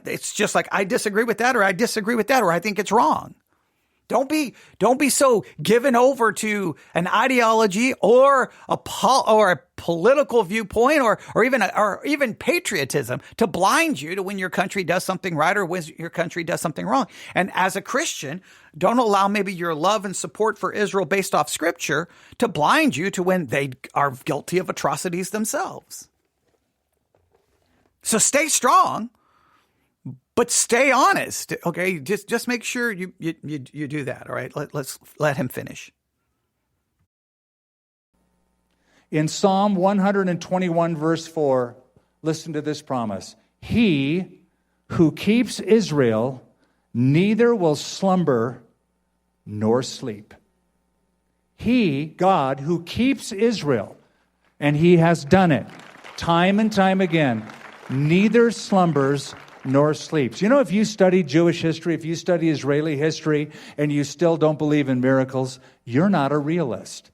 It's just like, I disagree with that, or I disagree with that, or I think it's wrong. Don't be so given over to an ideology or a political viewpoint or even patriotism to blind you to when your country does something right or when your country does something wrong. And as a Christian, don't allow maybe your love and support for Israel based off scripture to blind you to when they are guilty of atrocities themselves. So stay strong. But stay honest, okay? Just make sure you do that, all right? Let's let him finish. In Psalm 121, verse 4, listen to this promise. He who keeps Israel neither will slumber nor sleep. He, God, who keeps Israel, and he has done it time and time again, neither slumbers nor sleeps. You know, if you study Jewish history, if you study Israeli history, and you still don't believe in miracles, you're not a realist.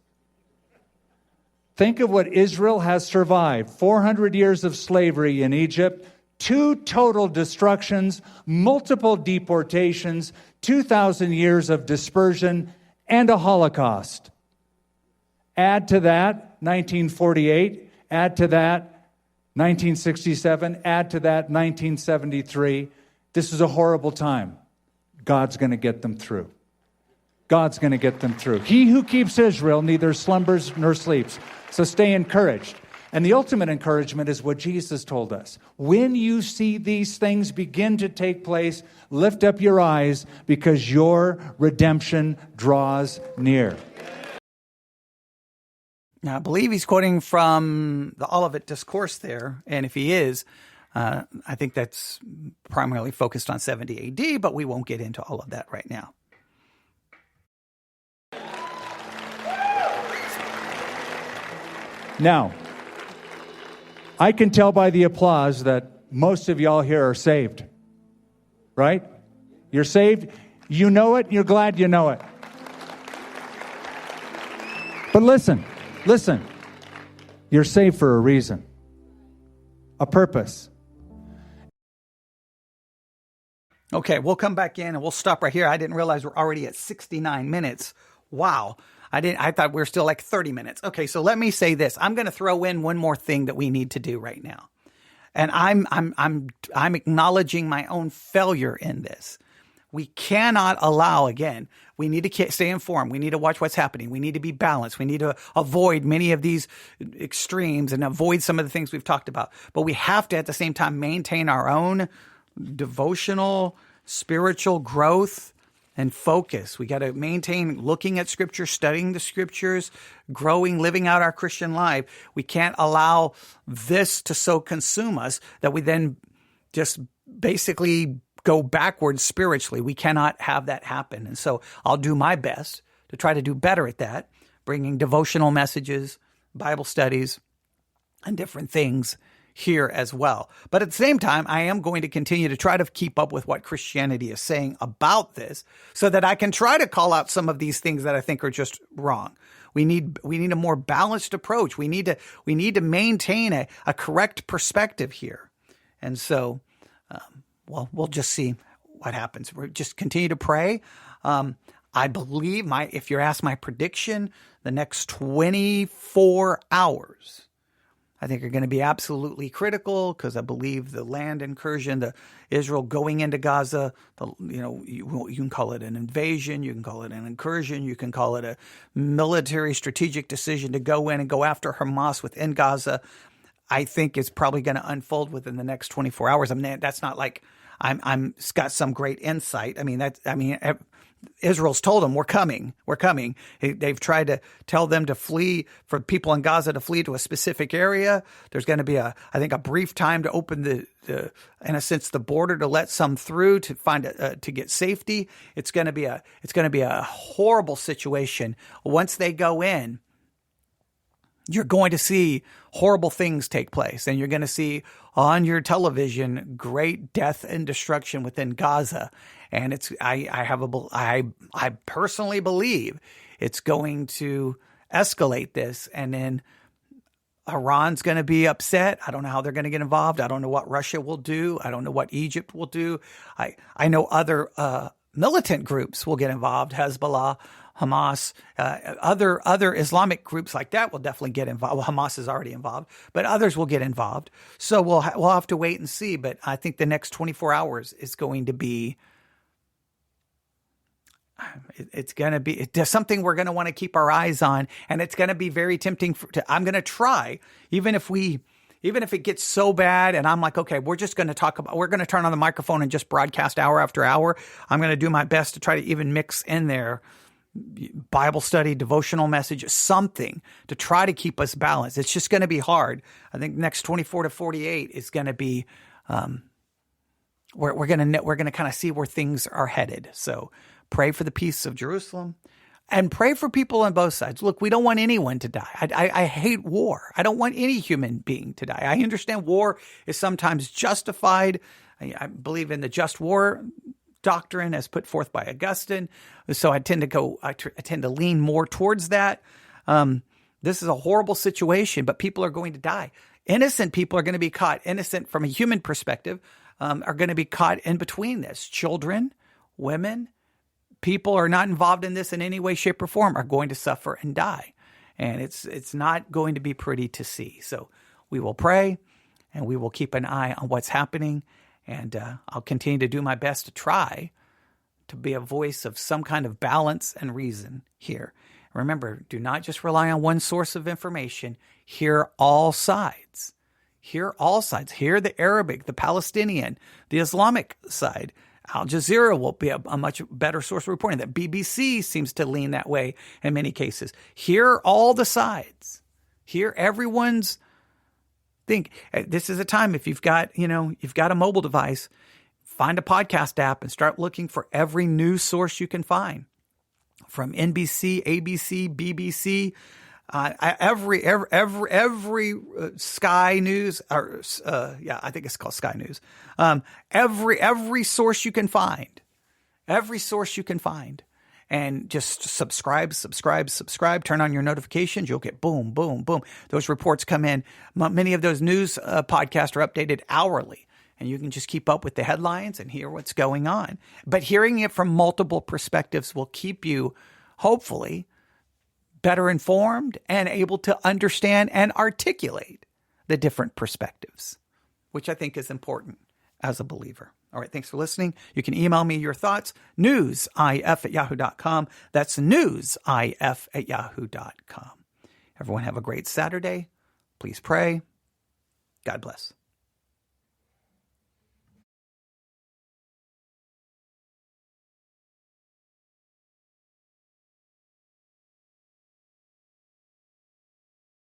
Think of what Israel has survived. 400 years of slavery in Egypt, 2 total destructions, multiple deportations, 2,000 years of dispersion, and a Holocaust. Add to that 1948, add to that 1967, add to that 1973. This is a horrible time. God's going to get them through. God's going to get them through. He who keeps Israel neither slumbers nor sleeps. So stay encouraged. And the ultimate encouragement is what Jesus told us. When you see these things begin to take place, lift up your eyes because your redemption draws near. Now, I believe he's quoting from the Olivet Discourse there. And if he is, I think that's primarily focused on 70 AD, but we won't get into all of that right now. Now, I can tell by the applause that most of y'all here are saved, right? You're saved, you know it, you're glad you know it. But listen, you're saved for a reason, a purpose. Okay, we'll come back in and we'll stop right here. I didn't realize we're already at 69 minutes. Wow. I thought we were still like 30 minutes. Okay, so let me say this. I'm going to throw in one more thing that we need to do right now. And I'm acknowledging my own failure in this. We cannot allow, again, we need to stay informed. We need to watch what's happening. We need to be balanced. We need to avoid many of these extremes and avoid some of the things we've talked about. But we have to, at the same time, maintain our own devotional, spiritual growth and focus. We got to maintain looking at Scripture, studying the Scriptures, growing, living out our Christian life. We can't allow this to so consume us that we then just basically go backwards spiritually. We cannot have that happen. And so I'll do my best to try to do better at that, bringing devotional messages, Bible studies, and different things here as well. But at the same time, I am going to continue to try to keep up with what Christianity is saying about this so that I can try to call out some of these things that I think are just wrong. We need a more balanced approach. We need to maintain a correct perspective here. And so, well, we'll just see what happens. We'll just continue to pray. I believe if you're asked my prediction, the next 24 hours, I think are going to be absolutely critical because I believe the land incursion, the Israel going into Gaza, you can call it an invasion, you can call it an incursion, you can call it a military strategic decision to go in and go after Hamas within Gaza. I think it's probably going to unfold within the next 24 hours. I mean, that's not like I'm got some great insight. Israel's told them, we're coming. They've tried to tell them to flee, for people in Gaza to flee to a specific area. There's going to be a brief time to open the border to let some through to to get safety. It's going to be a horrible situation. Once they go in, you're going to see horrible things take place, and you're going to see on your television great death and destruction within Gaza. And I personally believe it's going to escalate this, and then Iran's going to be upset. I don't know how they're going to get involved. I don't know what Russia will do. I don't know what Egypt will do. I know other militant groups will get involved. Hezbollah, Hamas, other Islamic groups like that will definitely get involved. Well, Hamas is already involved, but others will get involved. So we'll have to wait and see. But I think the next 24 hours is going to be. It's going to be something we're going to want to keep our eyes on, and it's going to be very tempting. I'm going to try, even if it gets so bad, and I'm like, okay, we're going to turn on the microphone and just broadcast hour after hour. I'm going to do my best to try to even mix in there Bible study, devotional message, something to try to keep us balanced. It's just going to be hard. I think next 24 to 48 is going to be, we're going to kind of see where things are headed. So pray for the peace of Jerusalem and pray for people on both sides. Look, we don't want anyone to die. I hate war. I don't want any human being to die. I understand war is sometimes justified. I believe in the just war doctrine as put forth by Augustine. So I tend to lean more towards that. This is a horrible situation, but people are going to die. Innocent people are going to be caught, innocent from a human perspective, are going to be caught in between this. Children, women, people are not involved in this in any way, shape, or form are going to suffer and die. And it's not going to be pretty to see. So we will pray and we will keep an eye on what's happening. And I'll continue to do my best to try to be a voice of some kind of balance and reason here. Remember, do not just rely on one source of information. Hear all sides. Hear all sides. Hear the Arabic, the Palestinian, the Islamic side. Al Jazeera will be a much better source of reporting. The BBC seems to lean that way in many cases. Hear all the sides. Hear everyone's think. This is a time, if you've got a mobile device, find a podcast app and start looking for every news source you can find, from NBC, ABC, BBC, every Sky News, I think it's called Sky News. Every source you can find, and just subscribe, turn on your notifications. You'll get boom, boom, boom. Those reports come in. Many of those news podcasts are updated hourly. and you can just keep up with the headlines and hear what's going on. But hearing it from multiple perspectives will keep you, hopefully, better informed and able to understand and articulate the different perspectives, which I think is important as a believer. All right, thanks for listening. You can email me your thoughts, newsif@yahoo.com. That's newsif@yahoo.com. Everyone have a great Saturday. Please pray. God bless.